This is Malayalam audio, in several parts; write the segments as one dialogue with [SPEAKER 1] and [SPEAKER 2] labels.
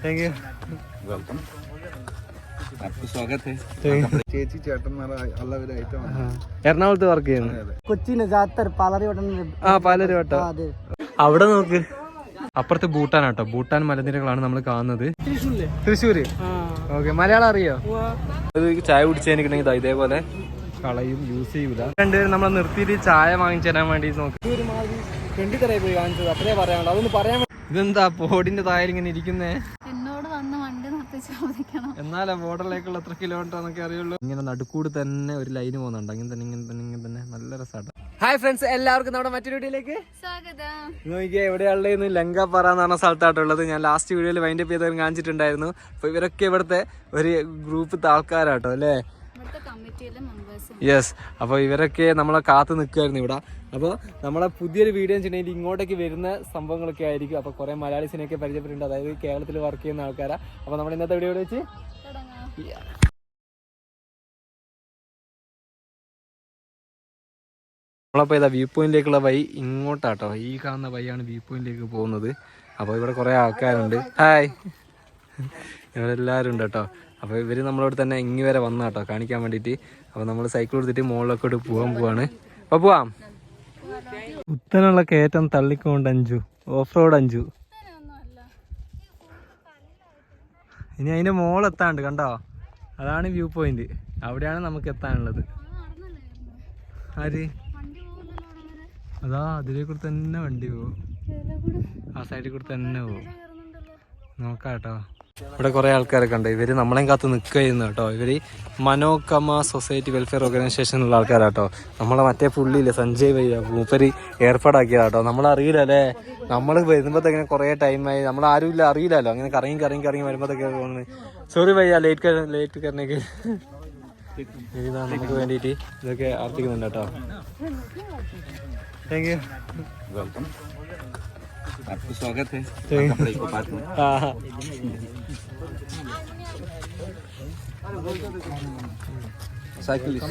[SPEAKER 1] Thank you.
[SPEAKER 2] वेलकम, आपको स्वागत है.
[SPEAKER 3] ചേച്ചി ചേട്ടന്മാർ
[SPEAKER 1] എറണാകുളത്ത് വർക്ക് ചെയ്യുന്നു.
[SPEAKER 4] കൊച്ചിന്
[SPEAKER 1] പാലരുവട്ടം. അവിടെ നോക്ക്, അപ്പുറത്ത് ഭൂട്ടാനാട്ടോ. ഭൂട്ടാൻ മലനിരകളാണ് നമ്മൾ കാണുന്നത്. തൃശ്ശൂര്. ഓക്കെ, മലയാളം അറിയോ? ചായ കുടിച്ചെനിക്കണെങ്കിൽ ഇതേപോലെ കളയും, യൂസ് ചെയ്യൂല. രണ്ടുപേരും നമ്മളെ നിർത്തിയിട്ട് ചായ വാങ്ങിച്ചു തരാൻ വേണ്ടി നോക്കി. കണ്ടിത്തരായി പോയി കാണിച്ചത്, അത്രേ പറയാനുള്ളൂ. അതൊന്ന് പറയാൻ. ഇതെന്താ പോഡിന്റെ താഴെ ഇങ്ങനെ ഇരിക്കുന്നേ? എന്നാലേ ബോർഡറിലേക്കുള്ള എത്ര കിലോമീറ്റർ എന്നൊക്കെ അറിയുള്ളൂ. ഇങ്ങനെ നടുക്കൂട് തന്നെ ഒരു ലൈന് പോകുന്നുണ്ട്. ഇങ്ങനെ തന്നെ നല്ല രസമാണ്. ഹായ് ഫ്രണ്ട്സ്, എല്ലാവർക്കും നമ്മുടെ മറ്റൊരു വീഡിയോയിലേക്ക് സ്വാഗതം. നോക്കിയാൽ എവിടെയുള്ളതെന്ന് ലങ്കാപ്പാറ എന്ന് പറഞ്ഞ സ്ഥലത്തായിട്ടുള്ളത്. ഞാൻ ലാസ്റ്റ് വീഡിയോയിൽ വൈൻഡപ്പ് ചെയ്ത് കാണിച്ചിട്ടുണ്ടായിരുന്നു. അപ്പോൾ ഇവരൊക്കെ ഇവിടുത്തെ ഒരു ഗ്രൂപ്പ് ആൾക്കാരാട്ടോ അല്ലേ? യെസ്. അപ്പോൾ ഇവരൊക്കെ നമ്മളെ കാത്തു നിൽക്കുമായിരുന്നു ഇവിടെ. അപ്പോൾ നമ്മളെ പുതിയൊരു വീഡിയോ വെച്ചിട്ടുണ്ടെങ്കിൽ ഇങ്ങോട്ടേക്ക് വരുന്ന സംഭവങ്ങളൊക്കെ ആയിരിക്കും. അപ്പോൾ കുറേ മലയാളീസിനെയൊക്കെ പരിചയപ്പെട്ടിട്ടുണ്ട്, അതായത് കേരളത്തിൽ വർക്ക് ചെയ്യുന്ന ആൾക്കാരാണ്. അപ്പോൾ നമ്മൾ ഇന്നത്തെ വീഡിയോ വെച്ച് നമ്മളപ്പോൾ ഇതാ വ്യൂ പോയിന്റിലേക്കുള്ള വഴി ഇങ്ങോട്ടാട്ടോ. ഈ കാണുന്ന വഴിയാണ് വ്യൂ പോയിന്റിലേക്ക് പോകുന്നത്. അപ്പോൾ ഇവിടെ കുറേ ആൾക്കാരുണ്ട്. ഹായ്, ഇവരെല്ലാവരും ഉണ്ട് കേട്ടോ. അപ്പോൾ ഇവർ നമ്മളോട് തന്നെ ഇങ്ങി വരെ വന്ന കേട്ടോ കാണിക്കാൻ വേണ്ടിയിട്ട്. അപ്പോൾ നമ്മൾ സൈക്കിൾ എടുത്തിട്ട് മുകളിലൊക്കെ പോവാണ്. അപ്പോൾ പോവാം. കുത്തനുള്ള കയറ്റം തള്ളിക്കൊണ്ട് അഞ്ചു, ഓഫ് റോഡ് അഞ്ചു. ഇനി അതിൻ്റെ മുകളെത്താണ്ട് കണ്ടോ, അതാണ് വ്യൂ പോയിന്റ്. അവിടെയാണ് നമുക്ക് എത്താനുള്ളത്. ആര്? അതാ അതിലേ കൂടെ തന്നെ വണ്ടി പോകും. ആ സൈഡിൽ കൂടെ തന്നെ പോകും. നോക്കാം കേട്ടോ. ഇവിടെ കുറേ ആൾക്കാരൊക്കെ ഉണ്ട്. ഇവർ നമ്മളെയും കാത്ത് നിൽക്കുന്നു കേട്ടോ. ഇവർ മനോകമ സൊസൈറ്റി വെൽഫെയർ ഓർഗനൈസേഷനുള്ള ആൾക്കാരാട്ടോ. നമ്മളെ മറ്റേ പുള്ളിയില്ലേ സഞ്ജയ് ഭയ്യ, മൂപ്പര് ഏർപ്പാടാക്കിയതാട്ടോ. നമ്മളറിയില്ല അല്ലേ, നമ്മൾ വരുമ്പോഴത്തേക്കിനെ കുറേ ടൈമായി. നമ്മളാരും ഇല്ല, അറിയില്ലല്ലോ. അങ്ങനെ കറങ്ങി വരുമ്പോഴത്തേക്ക് തോന്നുന്നത്. സോറി ഭയ്യ, ലേറ്റ് കറങ്ങി. ഇതാ നമുക്ക് വേണ്ടിയിട്ട് ഇതൊക്കെ ആർത്തിക്കുന്നുണ്ട് കേട്ടോ. Thank you.
[SPEAKER 2] वेलकम, आपको स्वागत है. साइकिलिस्ट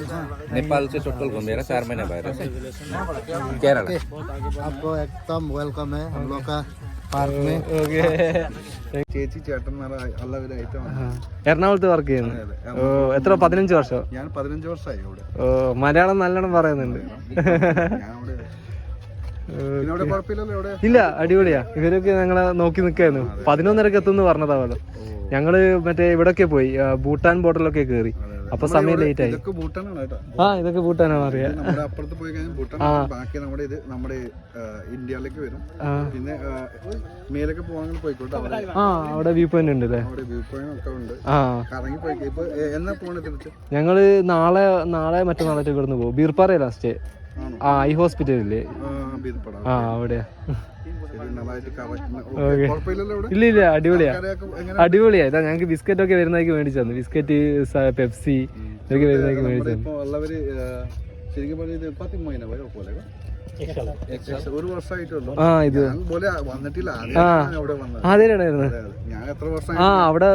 [SPEAKER 2] नेपाल से टोटल घूमेगा 4 महीने बाहर से केरला.
[SPEAKER 3] आपको एकदम वेलकम है हम लोग का पार्क में. ചേച്ചി ചേട്ടന്മാർ എല്ലാവരായിട്ട്
[SPEAKER 1] എറണാകുളത്ത് വർക്ക് ചെയ്യുന്നു. ഓ, എത്ര? 15 വർഷം.
[SPEAKER 3] ഞാൻ 15 വർഷമായി ഇവിടെ.
[SPEAKER 1] ഓ, മലയാളം നല്ലോണം പറയുന്നുണ്ട്. ഇല്ല, അടിപൊളിയാ. ഇവരൊക്കെ ഞങ്ങളെ നോക്കി നിൽക്കായിരുന്നു. 11:30 എത്തുമെന്ന് പറഞ്ഞതാവല്ലോ. ഞങ്ങള് മറ്റേ ഇവിടൊക്കെ പോയി, ഭൂട്ടാൻ ബോർഡറിലൊക്കെ കയറി. അപ്പൊ സമയം ലേറ്റ് ആയി. ഇതൊക്കെ ഭൂട്ടാനാണ് അറിയാം.
[SPEAKER 3] അപ്പുറത്ത് പോയി കഴിഞ്ഞാൽ ഭൂട്ടാൻ, ബാക്കി നമ്മുടെ ഇന്ത്യയിലേക്ക് വരും. പിന്നെ മേലൊക്കെ പോകണമെങ്കിൽ പോയിക്കോട്ടെ.
[SPEAKER 1] അവിടെ വ്യൂ പോയിന്റ് ഉണ്ട് അല്ലേ?
[SPEAKER 3] വ്യൂ പോയിന്റ് ഒക്കെ ഉണ്ട്. കറങ്ങി പോയി. ഇപ്പൊ എന്നാ പോണേ തിരിച്ച്?
[SPEAKER 1] ഞങ്ങള് നാളെ മറ്റന്നാളായിട്ട് ഇവിടുന്ന് പോകും. ബീർപ്പാറ ലാസ്റ്റ്. ഐ ഹോസ്പിറ്റലില്ലേ? അവിടെയാ. ഇല്ല, അടിപൊളിയാ. ഇതാ ഞങ്ങക്ക് ബിസ്ക്കറ്റ് ഒക്കെ വരുന്നതായി മേടിച്ചു തന്നു. ബിസ്ക്കറ്റ്, പെപ്സി ഇതൊക്കെ വരുന്നതായി മേടിച്ചു തന്നു. അവിടെ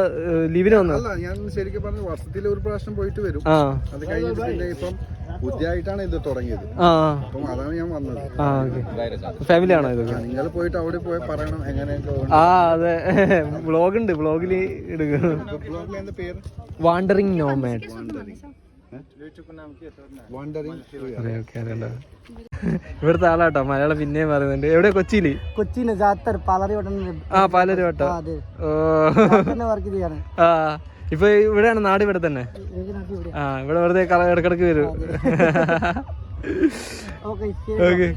[SPEAKER 1] ലീവിന് വന്നു.
[SPEAKER 3] ഞാൻ ശരിക്കും പറഞ്ഞ വർഷത്തിൽ ഒരു പ്രാവശ്യം പോയിട്ട് വരും. അത് കഴിഞ്ഞിട്ട് പിന്നെ ഇപ്പം പുതിയതായിട്ടാണ് ഇത് തുടങ്ങിയത്. അപ്പം അതാണ് ഞാൻ വന്നത്.
[SPEAKER 1] ഫാമിലി ആണോ ഇതൊക്കെ?
[SPEAKER 3] നിങ്ങൾ പോയിട്ട് അവിടെ പോയി പറയണം എങ്ങനെയൊക്കെ.
[SPEAKER 1] അതെ, വ്ളോഗ് ഉണ്ട്. വ്ളോഗില് എടുക്കണം.
[SPEAKER 3] പേര്
[SPEAKER 1] വാണ്ടറിങ് നോമാഡ്. ഇവിടുത്തെ ആളാട്ടോ, മലയാളം പിന്നെയും പറയുന്നുണ്ട്. എവിടെ? കൊച്ചിയില്. പാലരുവട്ടം. ഇപ്പൊ ഇവിടെയാണ് നാട്, ഇവിടെ തന്നെ. ഇവിടെ വെറുതെ ഇടക്കിടക്ക് വരും. ഓക്കെ,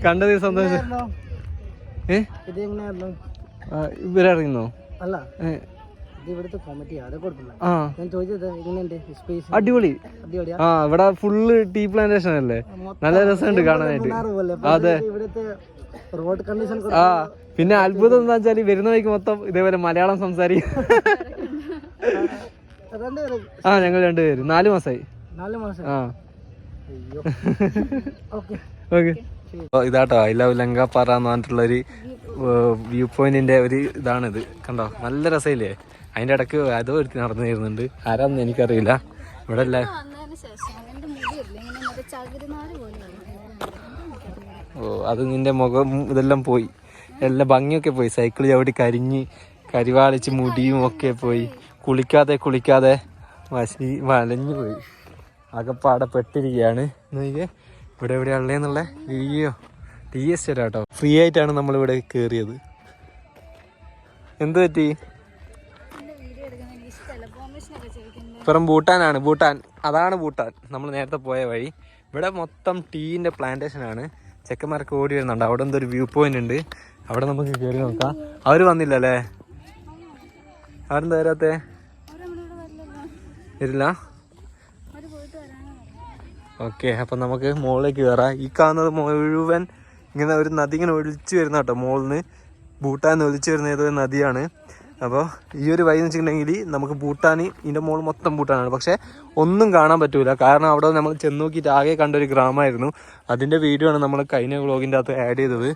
[SPEAKER 1] കണ്ടത് സന്തോഷം. ഇവരറിയുന്നോ? അടിപൊളി. ഇവിടെ ഫുള്ള് ടീ പ്ലാന്റേഷൻ അല്ലേ? നല്ല രസമുണ്ട് കാണാനായിട്ട്. അതെ. പിന്നെ അത്ഭുതം എന്താ വെച്ചാല് വരുന്ന വഴിക്ക് മൊത്തം ഇതേപോലെ മലയാളം സംസാരിക്കും. ഞങ്ങൾ രണ്ടുപേരും 4 മാസമായി. ഓക്കെ. ഇതാട്ടോ ഐ ലവ് ലങ്കാപ്പാറ എന്ന് പറഞ്ഞിട്ടുള്ളൊരു വ്യൂ പോയിന്റിന്റെ ഒരു ഇതാണിത്. കണ്ടോ, നല്ല രസമില്ലേ? അതിന്റെ ഇടക്ക് അതോ എടുത്ത് നടന്നു വരുന്നുണ്ട്. ആരാന്ന് എനിക്കറിയില്ല. ഇവിടെ അല്ല. ഓ, അത് നിന്റെ മുഖം ഇതെല്ലാം പോയി, എല്ലാം ഭംഗിയൊക്കെ പോയി. സൈക്കിൾ ചവിട്ടി കരിഞ്ഞ് കരിവാളിച്ച് മുടിയും ഒക്കെ പോയി, കുളിക്കാതെ വലഞ്ഞു പോയി, ആകെപ്പാടെ പെട്ടിരിക്കുകയാണ്. നോക്കിയേ ഇവിടെ എവിടെയാ ഉള്ളതെന്നുള്ള വീഡിയോ ടീ എസ്റ്റേറ്റ് കേട്ടോ. ഫ്രീ ആയിട്ടാണ് നമ്മളിവിടെ കയറിയത്. എന്ത് പറ്റി? ഇപ്പുറം ഭൂട്ടാനാണ്, അതാണ് ഭൂട്ടാൻ, നമ്മൾ നേരത്തെ പോയ വഴി. ഇവിടെ മൊത്തം ടീൻ്റെ പ്ലാന്റേഷനാണ്. ചെക്കന്മാരൊക്കെ ഓടി വരുന്നുണ്ട്. അവിടെ എന്തൊരു വ്യൂ പോയിന്റ് ഉണ്ട്, അവിടെ നമുക്ക് കയറി നോക്കാം. അവർ വന്നില്ലല്ലേ? അവരെന്താ വരാത്തെ? വരില്ല. ഓക്കെ, അപ്പം നമുക്ക് മുകളിലേക്ക് കയറാം. ഈ കാണുന്നത് മുഴുവൻ ഇങ്ങനെ ഒരു നദി ഇങ്ങനെ ഒലിച്ചു വരുന്ന കേട്ടോ. മുകളിൽ നിന്ന് ഭൂട്ടാൻ ഒലിച്ചു വരുന്ന ഏതൊരു നദിയാണ്. അപ്പോൾ ഈ ഒരു വഴി എന്ന് വെച്ചിട്ടുണ്ടെങ്കിൽ നമുക്ക് ഭൂട്ടാൻ, ഇതിൻ്റെ മുകളിൽ മൊത്തം ഭൂട്ടാനാണ്. പക്ഷേ ഒന്നും കാണാൻ പറ്റൂല, കാരണം അവിടെ നമ്മൾ ചെന്ന് നോക്കിയിട്ട് ആകെ കണ്ടൊരു ഗ്രാമമായിരുന്നു. അതിൻ്റെ വീഡിയോ ആണ് നമ്മൾ കഴിഞ്ഞ വ്ളോഗിൻ്റെ അകത്ത് ആഡ് ചെയ്തത്.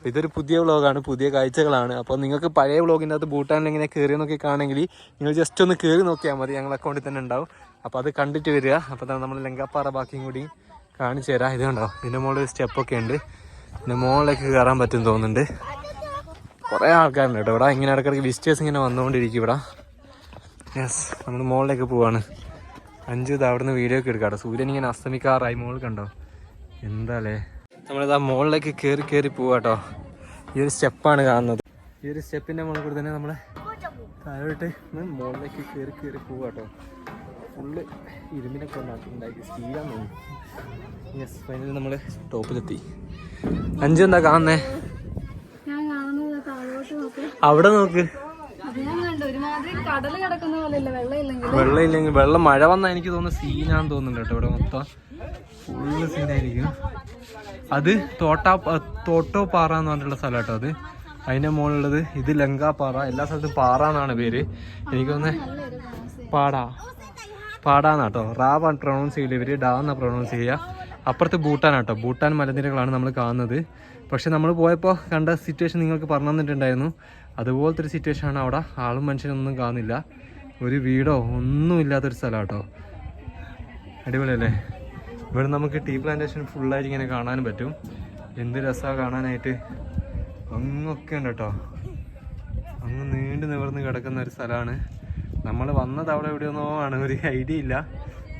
[SPEAKER 1] ഇതൊരു പുതിയ വ്ളോഗാണ്, പുതിയ കാഴ്ചകളാണ്. അപ്പോൾ നിങ്ങൾക്ക് പഴയ വ്ളോഗിൻ്റെ അകത്ത് ഭൂട്ടാനിൽ എങ്ങനെ കയറി നോക്കിക്കാണെങ്കിൽ നിങ്ങൾ ജസ്റ്റ് ഒന്ന് കയറി നോക്കിയാൽ മതി, ഞങ്ങളുടെ അക്കൗണ്ടിൽ തന്നെ ഉണ്ടാവും. അപ്പോൾ അത് കണ്ടിട്ട് വരിക. അപ്പോൾ തന്നെ നമ്മൾ ലങ്കാപ്പാറ ബാക്കിയും കൂടി കാണിച്ചു തരാം. ഇത് കണ്ടോ, ഇതിൻ്റെ മുകളിൽ സ്റ്റെപ്പൊക്കെ ഉണ്ട്. പിന്നെ മുകളിലേക്ക് കയറാൻ പറ്റും തോന്നുന്നുണ്ട്. കുറേ ആൾക്കാരുണ്ട് കേട്ടോ ഇവിടെ. ഇങ്ങനെ ഇടയ്ക്കിടയ്ക്ക് വിസിറ്റേഴ്സ് ഇങ്ങനെ വന്നുകൊണ്ടിരിക്കും ഇവിടെ. യെസ്, നമ്മൾ മുകളിലേക്ക് പോവാണ്. അഞ്ചു ഇത് അവിടെ നിന്ന് വീഡിയോ ഒക്കെ എടുക്കാം. സൂര്യൻ ഇങ്ങനെ അസ്തമിക്കാറായി. മുകളിൽ കണ്ടോ എന്താ അല്ലേ. നമ്മളിതാ മുകളിലേക്ക് കയറി പോവാട്ടോ. ഈ ഒരു സ്റ്റെപ്പാണ് കാണുന്നത്. ഈ ഒരു സ്റ്റെപ്പിൻ്റെ മുകളിൽ കൂടി തന്നെ നമ്മൾ താഴോട്ട് മുകളിലേക്ക് കയറി പോവാട്ടോ. ഫുള്ള് ഇരുമ്പിനൊക്കെ ഉണ്ടാക്കി സ്റ്റീലാന്ന് തോന്നുന്നു. യെസ്, ഫൈനലി നമ്മൾ ടോപ്പിലെത്തി. അഞ്ചു എന്താ കാണുന്നേ? അവിടെ നോക്ക്, വെള്ളമില്ലെങ്കിൽ വെള്ളം മഴ വന്നാൽ എനിക്ക് തോന്നുന്നു സീനാന്ന് തോന്നുന്നുണ്ട് കേട്ടോ. ഇവിടെ മൊത്തം ഫുള്ള് സീനായിരിക്കും. അത് തോട്ടോ പാറ എന്ന് പറഞ്ഞിട്ടുള്ള സ്ഥലം കേട്ടോ. അത് അതിൻ്റെ മുകളിലുള്ളത് ഇത് ലങ്കാപ്പാറ. എല്ലാ സ്ഥലത്തും പാറ എന്നാണ് പേര്. എനിക്ക് തോന്നുന്നത് പാടാന്നാട്ടോ. റാ പ്രൊണൗൺസ് ചെയ്യില്ല ഇവർ, ഡാ എന്നാണ് പ്രൊണൗൺസ് ചെയ്യുക. അപ്പുറത്ത് ഭൂട്ടാനാട്ടോ. ഭൂട്ടാൻ മലനിരകളാണ് നമ്മൾ കാണുന്നത്. പക്ഷെ നമ്മൾ പോയപ്പോൾ കണ്ട സിറ്റുവേഷൻ നിങ്ങൾക്ക് പറഞ്ഞു തന്നിട്ടുണ്ടായിരുന്നു. അതുപോലത്തെ ഒരു സിറ്റുവേഷനാണ് അവിടെ. ആളും മനുഷ്യനൊന്നും കാണുന്നില്ല, ഒരു വീടോ ഒന്നും ഇല്ലാത്തൊരു സ്ഥലം കേട്ടോ. അടിപൊളിയല്ലേ? ഇവിടെ നമുക്ക് ടീ പ്ലാന്റേഷൻ ഫുള്ളായിട്ട് ഇങ്ങനെ കാണാനും പറ്റും. എന്ത് രസമാണ് കാണാനായിട്ട്. അങ്ങൊക്കെ ഉണ്ട് കേട്ടോ. അങ്ങ് നീണ്ടു നിവർന്ന് കിടക്കുന്ന ഒരു സ്ഥലമാണ്. നമ്മൾ വന്നത് അവിടെ എവിടെയൊന്നോ ആണ്, ഒരു ഐഡിയ ഇല്ല.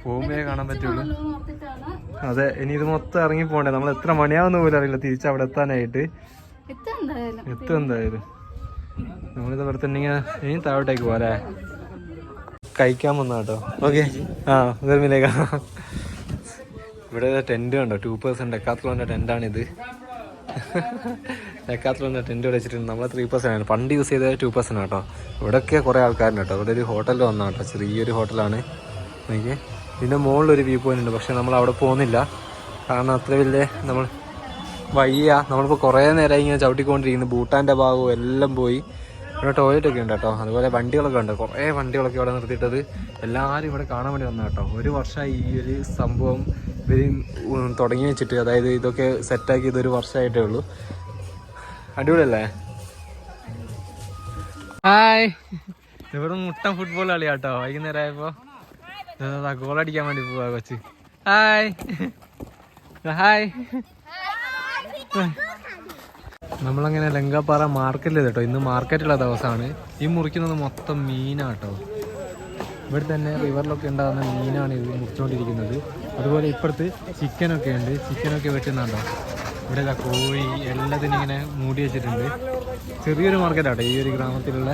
[SPEAKER 1] പോകുമ്പോഴേ കാണാൻ പറ്റുള്ളൂ. അതെ, ഇനി ഇത് മൊത്തം ഇറങ്ങി പോകണ്ടേ. നമ്മൾ എത്ര മണിയാവുന്ന പോലും അറിയില്ല തിരിച്ച് അവിടെ എത്താനായിട്ട്. എത്തും എന്തായാലും. നമ്മളിത് ഇവിടെ തന്നെ ഇനി താഴോട്ടേക്ക് പോരാ. കഴിക്കാൻ വന്ന കേട്ടോ. ഓക്കെ, ഗർമിലേക്ക്. ഇവിടെ ടെൻറ്റ് കണ്ടോ, 2% ഡെക്കാത്ലോൻ്റെ ടെൻറ്റാണിത്. ഡെക്കാത്ലോൻ്റെ ടെൻറ്റ് വെച്ചിട്ടുണ്ട്. നമ്മൾ 3% പണ്ട് യൂസ് ചെയ്തത് 2% കേട്ടോ. ഇവിടെയൊക്കെ കുറേ ആൾക്കാരുണ്ട് കേട്ടോ. ഇവിടെ ഒരു ഹോട്ടലിൽ വന്നാൽ കേട്ടോ, ചെറിയൊരു ഹോട്ടലാണ്. എനിക്ക് ഇതിൻ്റെ മുകളിലൊരു വ്യൂ പോയിന്റ് ഉണ്ട്, പക്ഷെ നമ്മൾ അവിടെ പോകുന്നില്ല. കാരണം അത്ര വലിയ നമ്മൾ നമ്മളിപ്പോൾ കുറേ നേരമായി ഇങ്ങനെ ചവിട്ടിക്കൊണ്ടിരിക്കുന്നു. ഭൂട്ടാൻ്റെ ഭാഗവും എല്ലാം പോയി. ഇവിടെ ടോയ്ലറ്റൊക്കെ ഉണ്ട് കേട്ടോ. അതുപോലെ വണ്ടികളൊക്കെ ഉണ്ട്, കുറേ വണ്ടികളൊക്കെ ഇവിടെ നിർത്തിയിട്ടത്. എല്ലാവരും ഇവിടെ കാണാൻ വേണ്ടി വന്ന കേട്ടോ. ഒരു വർഷമായി ഈ ഒരു സംഭവം ഇവർ തുടങ്ങി വെച്ചിട്ട്. അതായത് ഇതൊക്കെ സെറ്റാക്കി ഇതൊരു വർഷമായിട്ടേ ഉള്ളൂ. അടിപൊളിയല്ലേ? ഹായ്, ഇവിടെ മുട്ടൻ ഫുട്ബോൾ കളിയാട്ടോ. വൈകുന്നേരം ആയപ്പോൾ ഗോളടിക്കാൻ വേണ്ടി പോവാ കൊച്ച്. Hi hi. നമ്മളങ്ങനെ ലങ്കാപ്പാറ മാർക്കറ്റിൽ കേട്ടോ. ഇന്ന് മാർക്കറ്റുള്ള ദിവസമാണ്. ഈ മുറിക്കുന്നത് മൊത്തം മീനാട്ടോ. ഇവിടെ തന്നെ റിവറിലൊക്കെ ഉണ്ടാകുന്ന മീനാണ് ഇത് മുറിച്ചുകൊണ്ടിരിക്കുന്നത്. അതുപോലെ ഇപ്പുറത്ത് ചിക്കനൊക്കെ ഉണ്ട്. ചിക്കനൊക്കെ വെട്ടുന്നുണ്ടോ. ഇവിടെ കോഴി എല്ലാത്തിനും ഇങ്ങനെ മൂടി വെച്ചിട്ടുണ്ട്. ചെറിയൊരു മാർക്കറ്റാട്ടോ ഈ ഒരു ഗ്രാമത്തിലുള്ള.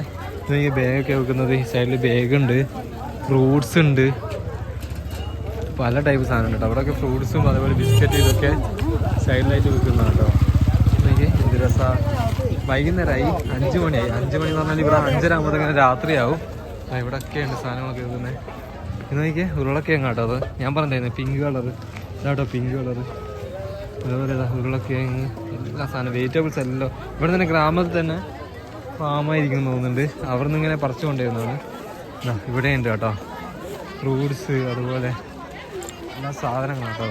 [SPEAKER 1] ഈ ബാഗൊക്കെ വെക്കുന്നത്. ഈ സൈഡിൽ ബാഗുണ്ട്, ഫ്രൂട്ട്സ് ഉണ്ട്, പല ടൈപ്പ് സാധനം കേട്ടോ. അവിടെയൊക്കെ ഫ്രൂട്ട്സും അതുപോലെ ബിസ്ക്കറ്റ് ഇതൊക്കെ സൈഡിലായിട്ട് വെക്കുന്നതാണ് കേട്ടോ. എനിക്ക് എന്ത് രസമാണ്. വൈകുന്നേരമായി, 5 മണിയായി. 5 മണി എന്ന് പറഞ്ഞാൽ ഇവിടെ 5:30 ആകുമ്പോൾ ഇങ്ങനെ രാത്രിയാവും. ഇവിടെയൊക്കെയുണ്ട് സാധനങ്ങളൊക്കെ വെക്കുന്നത്. ഇന്ന് നോക്കിയേ, ഉരുളക്കിഴങ്ങ് കേട്ടോ. അത് ഞാൻ പറഞ്ഞിരുന്നു പിങ്ക് കളറ് ഇതാട്ടോ, പിങ്ക് കളറ്. അതുപോലെ ഉരുളക്കിഴങ്ങ് എല്ലാ സാധനം വെജിറ്റബിൾസ് എല്ലാം ഇവിടെ തന്നെ ഗ്രാമത്തിൽ തന്നെ ഫാമായിരിക്കും തോന്നുന്നുണ്ട്. അവിടെ നിന്ന് ഇങ്ങനെ പറിച്ചു കൊണ്ടുവരുന്നതാണ്. ഇവിടെയുണ്ട് കേട്ടോ ഫ്രൂട്ട്സ്, അതുപോലെ എല്ലാ സാധനങ്ങളും കേട്ടോ.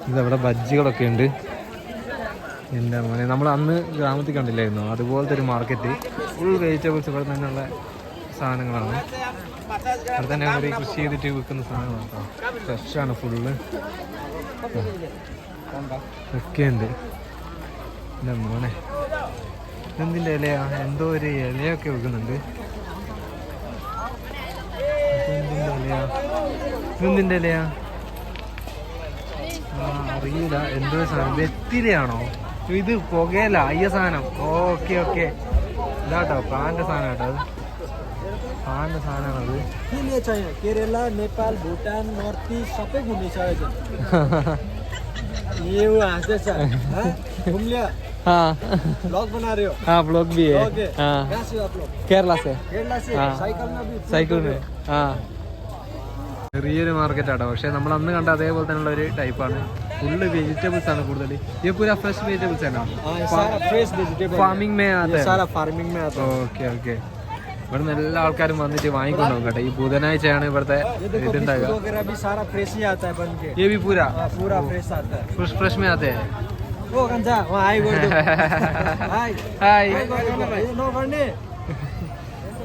[SPEAKER 1] ഇതവിടെ ബജ്ജികളൊക്കെ ഉണ്ട്. എൻ്റെ മോനെ, നമ്മൾ അന്ന് ഗ്രാമത്തിൽ കണ്ടില്ലായിരുന്നു അതുപോലത്തെ ഒരു മാർക്കറ്റ്. ഫുൾ വെജിറ്റബിൾസ് ഇവിടെ തന്നെയുള്ള സാധനങ്ങളാണ്. ഇവിടെ തന്നെ അവർ കൃഷി ചെയ്തിട്ട് വിൽക്കുന്ന സാധനങ്ങളാണ് കേട്ടോ. ഫ്രഷാണ് ഫുള്ള്. ഒക്കെയുണ്ട്. എൻ്റെ മോനെ, ഇതെന്തിൻ്റെ ഇലയാ? എന്തോ ഒരു ഇലയൊക്കെ വെക്കുന്നുണ്ട്. ഇതെന്തിൻ്റെ ഇലയാ? അറിയില്ല. എന്തോ സാധനം, വെറ്റിലയാണോ ഇത്? പുകയല്ല, അയ്യ സാധനം. ഓക്കെ ഓക്കെ, ഇതാട്ടോ പാൻ്റെ സാധനം കേട്ടോ. അത് പാൻ്റെ സാധനമാണത്.
[SPEAKER 4] केरला नेपाल भुटान नर्थ इस्ट सबै घुम्ने छ ये वो हाँस्दैछ घुम लिया ब्लॉग बना रहे हो?
[SPEAKER 1] हाँ ब्लॉग भी है। हाँ
[SPEAKER 4] कहाँ से आप लोग?
[SPEAKER 1] केरला से।
[SPEAKER 4] केरला से साइकिल में भी
[SPEAKER 1] സൈക്കിൾ ചെറിയൊരു മാർക്കറ്റ് ആട്ടോ. പക്ഷെ നമ്മൾ അന്ന് കണ്ട അതേപോലെ തന്നെയുള്ള ഒരു ടൈപ്പാണ്. ഫുള്ള് വെജിറ്റബിൾസ് ആണ് കൂടുതൽ. ये पूरा फ्रेश वेजिटेबल्स है ना?
[SPEAKER 4] सारा फ्रेश वेजिटेबल
[SPEAKER 1] फार्मिंग में आता है?
[SPEAKER 4] सारा फार्मिंग में आता है।
[SPEAKER 1] Okay okay. ഇവിടുന്ന് എല്ലാ ആൾക്കാരും വന്നിട്ട് വാങ്ങിക്കൊണ്ടുപോകും കേട്ടോ. ഈ ബുധനാഴ്ചയാണ് ഇവിടുത്തെ ഇതുണ്ടാകുക.
[SPEAKER 4] वगैरह भी सारा फ्रेश ही आता है बन के।
[SPEAKER 1] ये भी पूरा
[SPEAKER 4] पूरा फ्रेश आता है।
[SPEAKER 1] फ्रेश में आते हैं।
[SPEAKER 4] ओ गंजा वहाँ हाई बोल दो। हाय
[SPEAKER 1] हाय
[SPEAKER 4] नो करने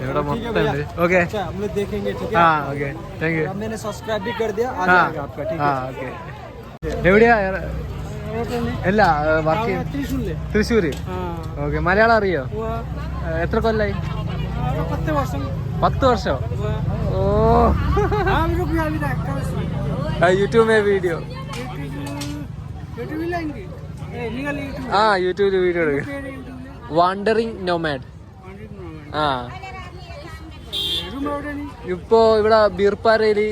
[SPEAKER 1] ഇവിടെ മൊത്തം ഉണ്ട്. ഓക്കെ
[SPEAKER 4] अच्छा हम लोग देखेंगे ठीक है।
[SPEAKER 1] हाँ ओके थैंक यू.
[SPEAKER 4] अब मैंने सब्सक्राइब भी कर दिया आ
[SPEAKER 1] हाँ
[SPEAKER 4] जाएगा आपका ठीक
[SPEAKER 1] हाँ
[SPEAKER 4] है।
[SPEAKER 1] ओके. എവിടെയാ? അല്ല വർക്ക്
[SPEAKER 4] त्रिशूल ले
[SPEAKER 1] തൃശ്ശൂര്. ഓക്കെ. മലയാളം അറിയോ? എത്ര കൊല്ലായി?
[SPEAKER 4] 10 വർഷം
[SPEAKER 1] 10 വർഷം. ഓ യൂട്യൂബ് में വീഡിയോ. ആ യൂട്യൂബിൽ വീഡിയോ എടുക്കും. Wandering Nomad. ആ ഇപ്പോ ഇവിടെ ബീർപ്പാറയില്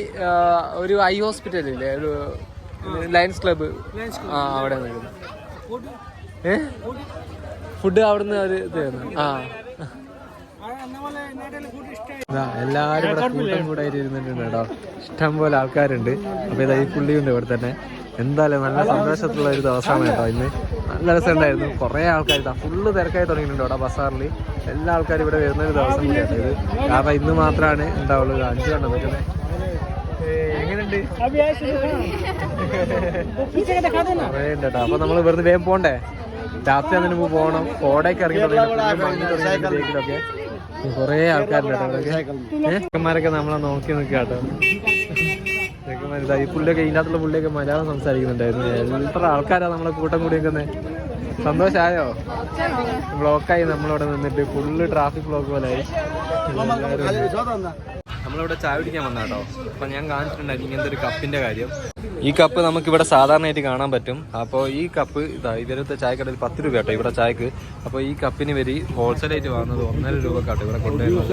[SPEAKER 1] ഒരു ഐ ഹോസ്പിറ്റൽ ഇല്ലേ, ഒരു ലയൺസ് ക്ലബ്ബ്. ആ അവിടെ ഫുഡ് അവിടുന്ന് ഒരു ഇത് തരുന്നു. ആ എല്ലാരും ഇവിടെ കൂട്ടം കൂടെ ഇരുന്നിട്ടുണ്ട് കേട്ടോ. ഇഷ്ടം പോലെ ആൾക്കാരുണ്ട്. അപ്പൊ ഇതാ ഈ പുള്ളിയുണ്ട് ഇവിടെ തന്നെ. എന്തായാലും നല്ല സന്തോഷത്തിലുള്ള ഒരു ദിവസമാണ് കേട്ടോ ഇന്ന്. നല്ല രസമുണ്ടായിരുന്നു. കുറേ ആൾക്കാർ ഫുള്ള് തിരക്കായി തുടങ്ങിയിട്ടുണ്ട് അവിടെ ബസാറിൽ. എല്ലാ ആൾക്കാരും ഇവിടെ വരുന്നൊരു ദിവസം കൂടിയാണ് ഇത്. കാരണം ഇന്ന് മാത്രമാണ് ഉണ്ടാവുള്ളൂ. 5 കണ്ടോ നിൽക്കുന്നത്. എങ്ങനെയുണ്ട്? കുറേ ഉണ്ട് കേട്ടോ. അപ്പൊ നമ്മൾ ഇവിടുന്ന് വേഗം പോണ്ടേ? രാത്രി അതിന് മുമ്പ് പോകണം. കോടയൊക്കെ ഇറങ്ങിയിട്ടൊക്കെ കുറേ ആൾക്കാരുണ്ട് കേട്ടോ. ചെക്കന്മാരൊക്കെ നമ്മളെ നോക്കി നിൽക്കുക കേട്ടോ. ചെക്കന്മാർ ഈ പുള്ളിയൊക്കെ ഇതിനകത്തുള്ള പുള്ളിയൊക്കെ മലയാളം സംസാരിക്കുന്നുണ്ടായിരുന്നു. എത്ര ആൾക്കാരാണ് നമ്മളെ കൂട്ടം കൂടി നിൽക്കുന്നത്. സന്തോഷമായോ? ബ്ലോക്കായി നമ്മളിവിടെ നിന്നിട്ട്. ഫുള്ള് ട്രാഫിക് ബ്ലോക്ക് പോലെ ആയി. നമ്മളിവിടെ ചായ കുടിക്കാൻ വന്ന കേട്ടോ. അപ്പം ഞാൻ കാണിച്ചിട്ടുണ്ടായിരുന്നു ഇങ്ങനത്തെ ഒരു കപ്പിൻ്റെ കാര്യം. ഈ കപ്പ് നമുക്കിവിടെ സാധാരണയായിട്ട് കാണാൻ പറ്റും. അപ്പോൾ ഈ കപ്പ് ഇതാ ഇവരത്തെ ചായക്കടയിൽ 10 രൂപ കേട്ടോ ഇവിടെ ചായക്ക്. അപ്പോൾ ഈ കപ്പിന് ഇവർ ഹോൾസെയിലായിട്ട് വാങ്ങുന്നത് 1.5 രൂപ കേട്ടോ ഇവിടെ കൊണ്ടുവരുന്നത്.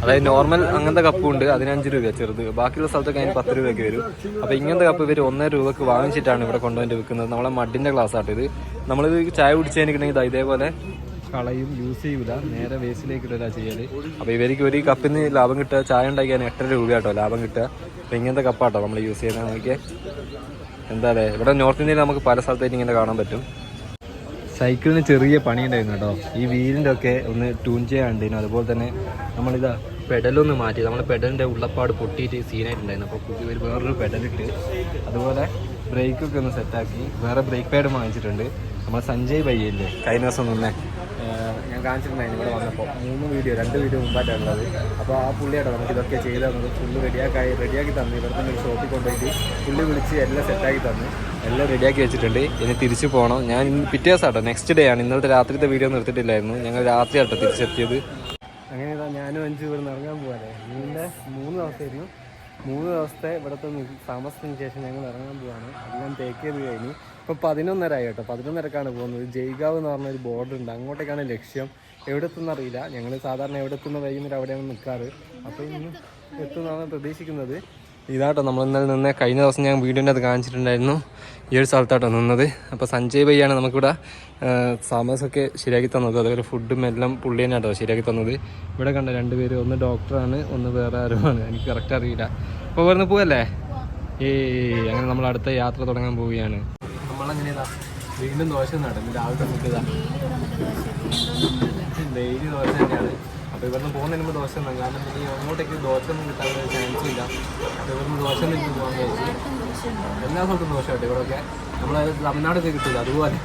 [SPEAKER 1] അതായത് നോർമൽ അങ്ങനത്തെ കപ്പും ഉണ്ട്, അതിന് 5 രൂപ ചെറുത്. ബാക്കിയുള്ള സ്ഥലത്തൊക്കെ അതിന് 10 രൂപയ്ക്ക് വരും. അപ്പോൾ ഇങ്ങനത്തെ കപ്പ് ഇവർ 1.5 രൂപക്ക് വാങ്ങിച്ചിട്ടാണ് ഇവിടെ കൊണ്ടുവന്നിട്ട് വിൽക്കുന്നത്. നമ്മളെ മഡിൻ്റെ ഗ്ലാസ് ആട്ടോ ഇത്. നമ്മളിത് ചായ കുടിച്ചതിനിട്ടുണ്ടെങ്കിൽ ഇതേപോലെ കളയും, യൂസ് ചെയ്യൂല, നേരെ വേസ്റ്റിലേക്ക് ഇടല ചെയ്യല്. അപ്പോൾ ഇവർക്ക് ഒരു കപ്പിന് ലാഭം കിട്ടുക, ചായ ഉണ്ടാക്കിയാൽ 8 രൂപ കേട്ടോ ലാഭം കിട്ടുക. അപ്പോൾ ഇങ്ങനത്തെ കപ്പാട്ടോ നമ്മൾ യൂസ് ചെയ്യുന്നത്. നമുക്ക് എന്താ പറയുക, ഇവിടെ നോർത്ത് ഇന്ത്യയിൽ നമുക്ക് പല സ്ഥലത്തായിട്ട് ഇങ്ങനെ കാണാൻ പറ്റും. സൈക്കിളിന് ചെറിയ പണി ഉണ്ടായിരുന്നു കേട്ടോ. ഈ വീലിൻ്റെ ഒക്കെ ഒന്ന് ട്യൂൺ ചെയ്യാനുണ്ടായിരുന്നു. അതുപോലെ തന്നെ നമ്മളിതാ പെഡലൊന്ന് മാറ്റി. നമ്മൾ പെഡലിൻ്റെ ഉള്ളപ്പാട് പൊട്ടിയിട്ട് സീനായിട്ടുണ്ടായിരുന്നു. അപ്പോൾ പുതിയ വേറൊരു പെഡലിട്ട് അതുപോലെ ബ്രേക്കൊക്കെ ഒന്ന് സെറ്റാക്കി വേറെ ബ്രേക്ക് പാഡ് വാങ്ങിച്ചിട്ടുണ്ട്. നമ്മൾ സഞ്ജയ് ഭയ്യല്ലേ കഴിഞ്ഞ ദിവസം മുന്നേ ഞാൻ കാണിച്ചിട്ടുണ്ടായിരുന്നു ഇവിടെ വന്നപ്പോൾ. 2 വീഡിയോ മുമ്പായിട്ടുള്ളത്. അപ്പോൾ ആ പുള്ളിയാട്ടോ നമുക്കിതൊക്കെ ചെയ്ത് തന്നത്. ഫുള്ള് റെഡിയാക്കി തന്നു. ഇവിടുത്തെ ഒരു ഷോപ്പിൽ കൊണ്ടുപോയിട്ട് പുള്ളി വിളിച്ച് എല്ലാം സെറ്റാക്കി തന്നു. എല്ലാം റെഡിയാക്കി വെച്ചിട്ടുണ്ട്. ഇനി തിരിച്ചു പോകണം. ഞാൻ പിറ്റേ ദിവസം ആട്ടോ, നെക്സ്റ്റ് ഡേ ആണ്. ഇന്നലത്തെ രാത്രിത്തെ വീഡിയോ നിർത്തിയിട്ടില്ലായിരുന്നു. ഞങ്ങൾ രാത്രി ആട്ടോ തിരിച്ചെത്തിയത്. അങ്ങനെ ഇതാ ഞാനും 5 ഇവിടെ നിന്ന് ഇറങ്ങാൻ പോകാതെ. നീണ്ട 3 ദിവസമായിരുന്നു. 3 ദിവസത്തെ ഇവിടുത്തെ താമസത്തിന് ശേഷം ഞങ്ങൾ ഇറങ്ങാൻ പോവാണ്. എല്ലാം തേക്ക് ചെയ്ത് കഴിഞ്ഞ് ഇപ്പോൾ 11:30 ആയി കേട്ടോ. 11:30ക്കാണ് പോകുന്നത്. ജയ്ഗാവ് എന്ന് പറഞ്ഞൊരു ബോർഡർ ഉണ്ട്, അങ്ങോട്ടേക്കാണ് ലക്ഷ്യം. എവിടെ എത്തുന്ന അറിയില്ല. ഞങ്ങൾ സാധാരണ എവിടെ എത്തുന്ന വൈകുന്നേരം അവിടെയാണ് നിൽക്കാറ്. അപ്പോൾ ഇന്ന് എത്തുന്നതാണ് പ്രതീക്ഷിക്കുന്നത്. ഇതാട്ടോ നമ്മൾ ഇന്നലെ നിന്ന്. കഴിഞ്ഞ ദിവസം ഞാൻ വീടിൻ്റെ അത് കാണിച്ചിട്ടുണ്ടായിരുന്നു. ഈ ഒരു സ്ഥലത്താട്ടോ നിന്നത്. അപ്പോൾ സഞ്ജയ് ഭയ്യാണ് നമുക്കിവിടെ താമസമൊക്കെ ശരിയാക്കി തന്നത്. അതുപോലെ ഫുഡും എല്ലാം പുള്ളി തന്നെ കേട്ടോ ശരിയാക്കി തന്നത്. ഇവിടെ കണ്ട 2 പേര്, ഒന്ന് ഡോക്ടറാണ്, ഒന്ന് വേറെ ആരുമാണ്, എനിക്ക് കറക്റ്റ് അറിയില്ല. അപ്പോൾ ഇവിടുന്ന് പോവല്ലേ? അങ്ങനെ നമ്മൾ അടുത്ത യാത്ര തുടങ്ങാൻ പോവുകയാണ്. നമ്മളങ്ങനെയതാ വീണ്ടും ദോശ നടന്നു. രാവിലെ ഫുഡ് ഡെയിലി ദോശ തന്നെയാണ്. അപ്പോൾ ഇവിടുന്ന് പോകുന്നതിന് മുമ്പ് ദോശ ഒന്നും, കാരണം ഇനി അങ്ങോട്ടേക്ക് ദോശ ഒന്നും കിട്ടാനുള്ള ചാൻസ് ഇല്ല. അപ്പോൾ ഇവിടുന്ന് ദോശ ഒന്നും പോകാൻ കഴിച്ചു. എല്ലാ സ്ഥലത്തും ദോശ കേട്ടോ. ഇവിടെയൊക്കെ നമ്മൾ തമിഴ്നാടൊക്കെ കിട്ടില്ല. അതുപോലെ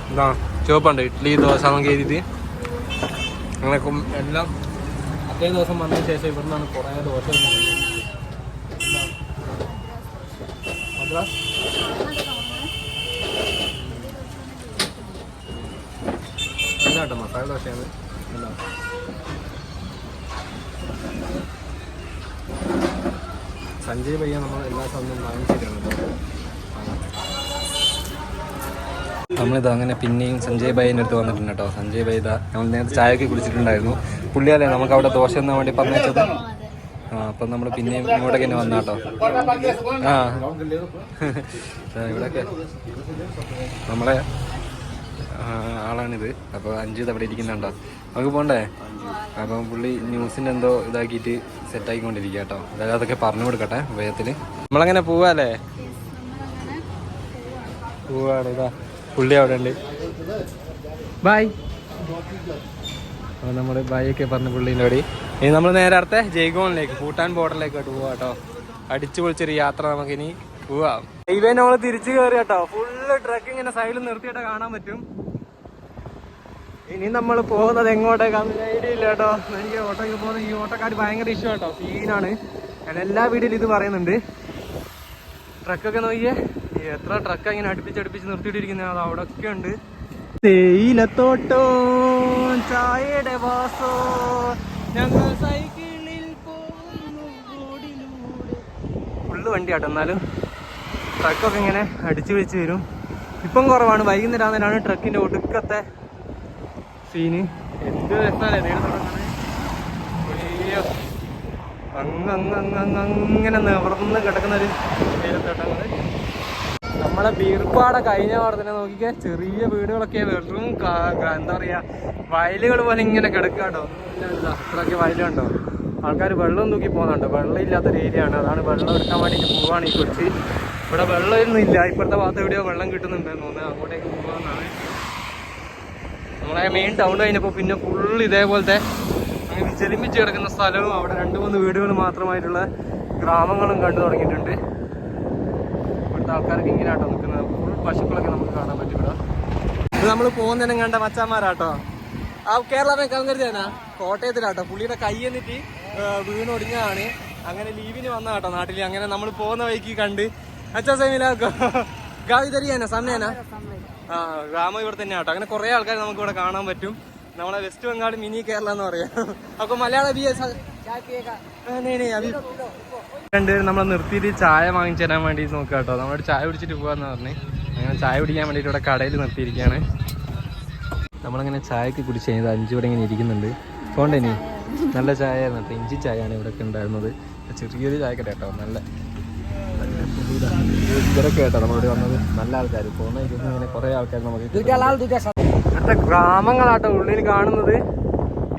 [SPEAKER 1] എന്താ ചുവപ്പുണ്ട്, ഇഡ്ഡലി ദോശ എന്നൊക്കെ എഴുതിയിട്ട് അങ്ങനെ എല്ലാം. അത്രയും ദിവസം വന്നതിന് ശേഷം ഇവിടെ നിന്നാണ് കുറേ ദോശ ഇതാട്ടോ മസാല ദോശയാണ്. സഞ്ജയ് ഭയ്യ നമ്മൾ എല്ലാ സമയവും വാങ്ങിച്ചിട്ടുണ്ട്. നമ്മളിത് അങ്ങനെ പിന്നെയും സഞ്ജയ് ഭായിൻ്റെ അടുത്ത് വന്നിട്ടുണ്ട് കേട്ടോ. സഞ്ജയ് ഭായി ഇതാ നമ്മൾ നേരത്തെ ചായയൊക്കെ കുടിച്ചിട്ടുണ്ടായിരുന്നു. പുള്ളിയല്ലേ നമുക്ക് അവിടെ ദോശ എന്നാൻ വേണ്ടി പറഞ്ഞത്. അപ്പം നമ്മൾ പിന്നെയും ഇങ്ങോട്ടേക്ക് തന്നെ വന്ന കേട്ടോ. ഇവിടെയൊക്കെ നമ്മളെ ആളാണിത്. അപ്പോൾ അഞ്ച് അവിടെ ഇരിക്കുന്നുണ്ടോ, നമുക്ക് പോകണ്ടേ? അപ്പം പുള്ളി ന്യൂസിൻ്റെ എന്തോ ഇതാക്കിയിട്ട് സെറ്റാക്കിക്കൊണ്ടിരിക്കുക കേട്ടോ. അതായത് അതൊക്കെ പറഞ്ഞു കൊടുക്കട്ടെ വേഗത്തിൽ. നമ്മളങ്ങനെ പോവാല്ലേ? പോവാണ്. ഇതാ പുള്ളി അവിടെ ഉണ്ട്. ബായ്. അപ്പോൾ നമ്മൾ ബായൊക്കെ പറഞ്ഞ പുള്ളീൻ്റെ അവിടെ. ഇനി നമ്മൾ നേരെ അടുത്ത ജയ്ഗോണിലേക്ക്, ഭൂട്ടാൻ ബോർഡറിലേക്കോട്ട് പോവാം കേട്ടോ. അടിച്ചു പൊളിച്ചൊരു യാത്ര നമുക്കിനി പോവാം. ഹൈവേ നമ്മൾ തിരിച്ചു കയറി കേട്ടോ. ഫുള്ള് ട്രക്ക് ഇങ്ങനെ സൈഡിൽ നിർത്തിയിട്ട് കാണാൻ പറ്റും. ഇനി നമ്മൾ പോകുന്നത് എങ്ങോട്ടേക്കാന്ന് ഐഡിയ ഇല്ല കേട്ടോ. എനിക്ക് ഓട്ടോയ്ക്ക് പോകുന്നത് ഈ ഓട്ടോക്കാർ ഭയങ്കര ഇഷ്യൂ കേട്ടോ. സീനാണ്. ഞാൻ എല്ലാ വീഡിയോയിലും ഇത് പറയുന്നുണ്ട്. ട്രക്കൊക്കെ നോക്കിയേ, എത്ര ട്രക്കാ ഇങ്ങനെ അടുപ്പിച്ച് നിർത്തിയിട്ടിരിക്കുന്നത്. അത് അവിടെ ഒക്കെ ഉണ്ട്. തേയിലത്തോട്ടോ ചായയുടെ വാസോ ഞങ്ങൾ സൈക്കിളിൽ പോകുന്നു റോഡിലൂടെ. ഫുള്ള് വണ്ടിയാട്ടോ. എന്നാലും ട്രക്കൊക്കെ ഇങ്ങനെ അടിച്ചു വിളിച്ച് വരും. ഇപ്പം കുറവാണ്. വൈകുന്നേരം ആകുന്നതിനാണ് ട്രക്കിൻ്റെ ഒടുക്കത്തെ സീന്. എന്ത് രസമല്ലേ നേരിടുന്നത്. അങ്ങനെ നിവർന്ന് കിടക്കുന്നൊരു തേയിലത്തോട്ടങ്ങൾ. നമ്മളെ ബീർപ്പാടെ കഴിഞ്ഞ പാടത്തിനെ നോക്കിക്കാൻ ചെറിയ വീടുകളൊക്കെ വെറും എന്താ പറയുക വയലുകൾ പോലെ ഇങ്ങനെ കിടക്കുക കേട്ടോ. അത്രയൊക്കെ വയലുണ്ടോ. ആൾക്കാർ വെള്ളം തൂക്കി പോകുന്നുണ്ടോ. വെള്ളം ഇല്ലാത്തൊരു ഏരിയ ആണ്. അതാണ് വെള്ളം എടുക്കാൻ വേണ്ടിയിട്ട് പോവാണ് ഈ കൊച്ചി. ഇവിടെ വെള്ളമൊന്നും ഇല്ല. ഇപ്പോഴത്തെ ഭാഗത്ത് എവിടെയോ വെള്ളം കിട്ടുന്നുണ്ടെന്ന് തോന്നുന്നത്. അങ്ങോട്ടേക്ക് പോകാമെന്നാണ്. നമ്മളെ മെയിൻ ടൗൺ കഴിഞ്ഞപ്പോൾ പിന്നെ ഫുള്ള് ഇതേപോലത്തെ അങ്ങനെ വിചലിപ്പിച്ച് കിടക്കുന്ന സ്ഥലവും അവിടെ 2-3 വീടുകൾ മാത്രമായിട്ടുള്ള ഗ്രാമങ്ങളും കണ്ടു തുടങ്ങിയിട്ടുണ്ട്. ഇവിടുത്തെ ആൾക്കാരൊക്കെ ഇങ്ങനെ ആട്ടോ നിൽക്കുന്നത്. ഫുൾ പശുക്കളൊക്കെ നമുക്ക് കാണാൻ പറ്റും ഇവിടെ. ഇത് നമ്മൾ പോകുന്നതിനും കണ്ട മച്ചാന്മാരാട്ടോ. ആ കേരള ബാങ്ക് കരുതിയാനാ കോട്ടയത്തിലാട്ടോ. പുള്ളിയുടെ കൈ എന്നിട്ട് വീണൊടിഞ്ഞതാണ്. അങ്ങനെ ലീവിന് വന്ന കേട്ടോ നാട്ടിൽ. അങ്ങനെ നമ്മൾ പോകുന്ന വഴിക്ക് കണ്ട് അച്ഛാ സൈമിലാക്കോ ഗാവി തരിയാനാ സമയാനാ. ഗ്രാമം ഇവിടെ തന്നെ ആട്ടോ. അങ്ങനെ കുറെ ആൾക്കാർ നമുക്ക് ഇവിടെ കാണാൻ പറ്റും. നമ്മളെ വെസ്റ്റ് ബംഗാൾ മിനി കേരള എന്ന് പറയാം. അപ്പൊ മലയാള രണ്ടുപേരും നമ്മളെ നിർത്തിയിട്ട് ചായ വാങ്ങിച്ചു തരാൻ വേണ്ടി നോക്കുക കേട്ടോ. നമ്മളോട് ചായ കുടിച്ചിട്ട് പോകാന്ന് പറഞ്ഞ് അങ്ങനെ ചായ കുടിക്കാൻ വേണ്ടിയിട്ട് ഇവിടെ കടയിൽ നിർത്തിയിരിക്കുകയാണ്. നമ്മളങ്ങനെ ചായക്ക് കുടിച്ച് കഴിഞ്ഞത് 5 ഇവിടെ ഇങ്ങനെ ഇരിക്കുന്നുണ്ട്. പോണ്ടേനി നല്ല ചായ ആയിരുന്നു കേട്ടോ. ഇഞ്ചി ചായയാണ് ഇവിടെയൊക്കെ ഉണ്ടായിരുന്നത്. ചെറിയൊരു ചായക്കട കേട്ടോ. നല്ല ഇവരൊക്കെ കേട്ടോ നമ്മളോട് വന്നത്. നല്ല ആൾക്കാർ പോകുന്ന ഇങ്ങനെ കുറെ ആൾക്കാർ നമുക്ക് ഇവിടുത്തെ ഗ്രാമങ്ങളാട്ടോ ഉള്ളിൽ കാണുന്നത്.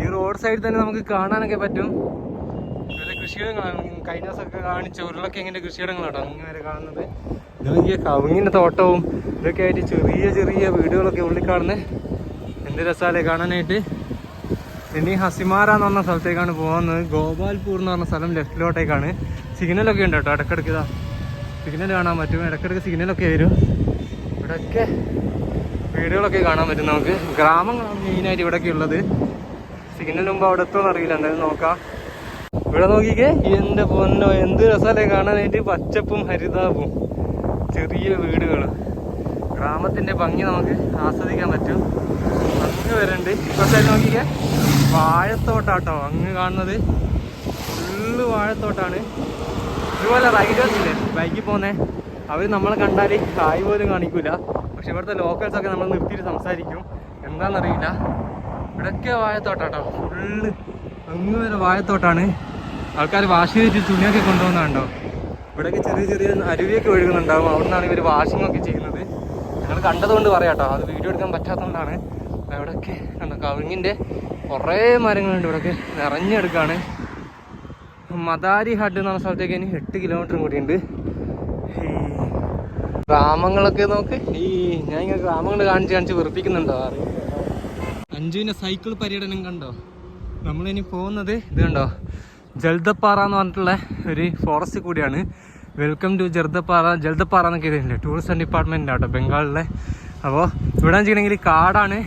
[SPEAKER 1] ഈ റോഡ് സൈഡിൽ തന്നെ നമുക്ക് കാണാനൊക്കെ പറ്റും. ഇവരെ കൃഷിയിടങ്ങളാണ്. കഴിഞ്ഞ ദിവസമൊക്കെ കാണിച്ച ഉരുളൊക്കെ ഇങ്ങനെ കൃഷിയിടങ്ങളാട്ടോ അങ്ങനെ കാണുന്നത്. ഇതൊക്കെ കവുങ്ങിൻ്റെ തോട്ടവും ഇതൊക്കെ ആയിട്ട് ചെറിയ വീടുകളൊക്കെ ഉള്ളിൽ കാണുന്നത്. എന്ത് രസമല്ലേ കാണാനായിട്ട്. ഇനി ഹസിമാര എന്ന് പറഞ്ഞ സ്ഥലത്തേക്കാണ് പോകുന്നത്. ഗോപാൽപൂർ എന്ന് പറഞ്ഞ സ്ഥലം ലെഫ്റ്റിലോട്ടേക്കാണ്. സിഗ്നലൊക്കെ ഉണ്ട് കേട്ടോ. ഇടയ്ക്കിടയ്ക്ക് ഇതാ സിഗ്നൽ കാണാൻ പറ്റും. ഇടയ്ക്കിടയ്ക്ക് സിഗ്നലൊക്കെ വരും. ഇവിടെയൊക്കെ വീടുകളൊക്കെ കാണാൻ പറ്റും നമുക്ക്. ഗ്രാമങ്ങളാണ് മെയിനായിട്ട് ഇവിടെയൊക്കെ ഉള്ളത്. സിഗ്നൽ മുമ്പ് അവിടെ എത്തുമെന്ന് അറിയില്ല. എന്തായാലും നോക്കാം. ഇവിടെ നോക്കിക്കേ, എൻ്റെ പൊന്നോ എന്ത് രസമല്ലേ കാണാനായിട്ട്. പച്ചപ്പും ഹരിതാപവും ചെറിയ വീടുകൾ. ഗ്രാമത്തിൻ്റെ ഭംഗി നമുക്ക് ആസ്വദിക്കാൻ പറ്റും. അങ്ങ് വരുന്നുണ്ട്. ഇപ്പോഴത്തെ നോക്കിക്കേ വാഴത്തോട്ടാട്ടോ അങ്ങ് കാണുന്നത്. ഫുള്ള് വാഴത്തോട്ടാണ്. ഇതുപോലെ റൈഡേഴ്സില്ലേ ബൈക്കിൽ പോകുന്നേ, അവർ നമ്മളെ കണ്ടാൽ കായ് പോലും കാണിക്കൂല. പക്ഷെ ഇവിടുത്തെ ലോക്കൽസൊക്കെ നമ്മൾ നിർത്തിയിട്ട് സംസാരിക്കും. എന്താണെന്നറിയില്ല. ഇവിടെയൊക്കെ വാഴത്തോട്ടാട്ടോ. ഫുള്ള് അങ്ങ് വരെ വാഴത്തോട്ടാണ്. ആൾക്കാർ വാഷ് ചെയ്തിട്ട് തുണിയൊക്കെ കൊണ്ടുപോകുന്നുണ്ടോ. ഇവിടെയൊക്കെ ചെറിയ അരുവിയൊക്കെ ഒഴുകുന്നുണ്ടാവും. അവിടെ നിന്നാണ് ഇവർ വാഷിംഗ് ഒക്കെ ചെയ്യുന്നത്. ഞങ്ങൾ കണ്ടതുകൊണ്ട് പറയാം കേട്ടോ. അത് വീഡിയോ എടുക്കാൻ പറ്റാത്തതുകൊണ്ടാണ്. ഇവിടെയൊക്കെ കണ്ടോ കവുങ്ങിൻ്റെ കുറേ മരങ്ങളുണ്ട്. ഇവിടെയൊക്കെ നിറഞ്ഞെടുക്കാണ്. മദാരി ഹഡ് എന്ന് പറഞ്ഞ സ്ഥലത്തേക്ക് ഇനി 8 കിലോമീറ്ററും കൂടിയുണ്ട്. ഈ ഗ്രാമങ്ങളൊക്കെ നോക്ക്. ഞാൻ ഇങ്ങനെ ഗ്രാമങ്ങൾ കാണിച്ച് വെറുപ്പിക്കുന്നുണ്ടോ അറിയില്ല. അഞ്ജുവിൻ്റെ സൈക്കിൾ പര്യടനം കണ്ടോ. നമ്മളിനി പോകുന്നത് ഇത് കണ്ടോ, ജൽദപ്പാറ എന്ന് പറഞ്ഞിട്ടുള്ള ഒരു ഫോറസ്റ്റ് കൂടിയാണ്. വെൽക്കം ടു ജൽദപ്പാറ എന്നൊക്കെ ഇതില്ലേ. ടൂറിസം ഡിപ്പാർട്ട്മെൻറ്റ് ആട്ടോ ബംഗാളിലെ. അപ്പോൾ ഇവിടെ വെച്ചിട്ടുണ്ടെങ്കിൽ കാടാണ്.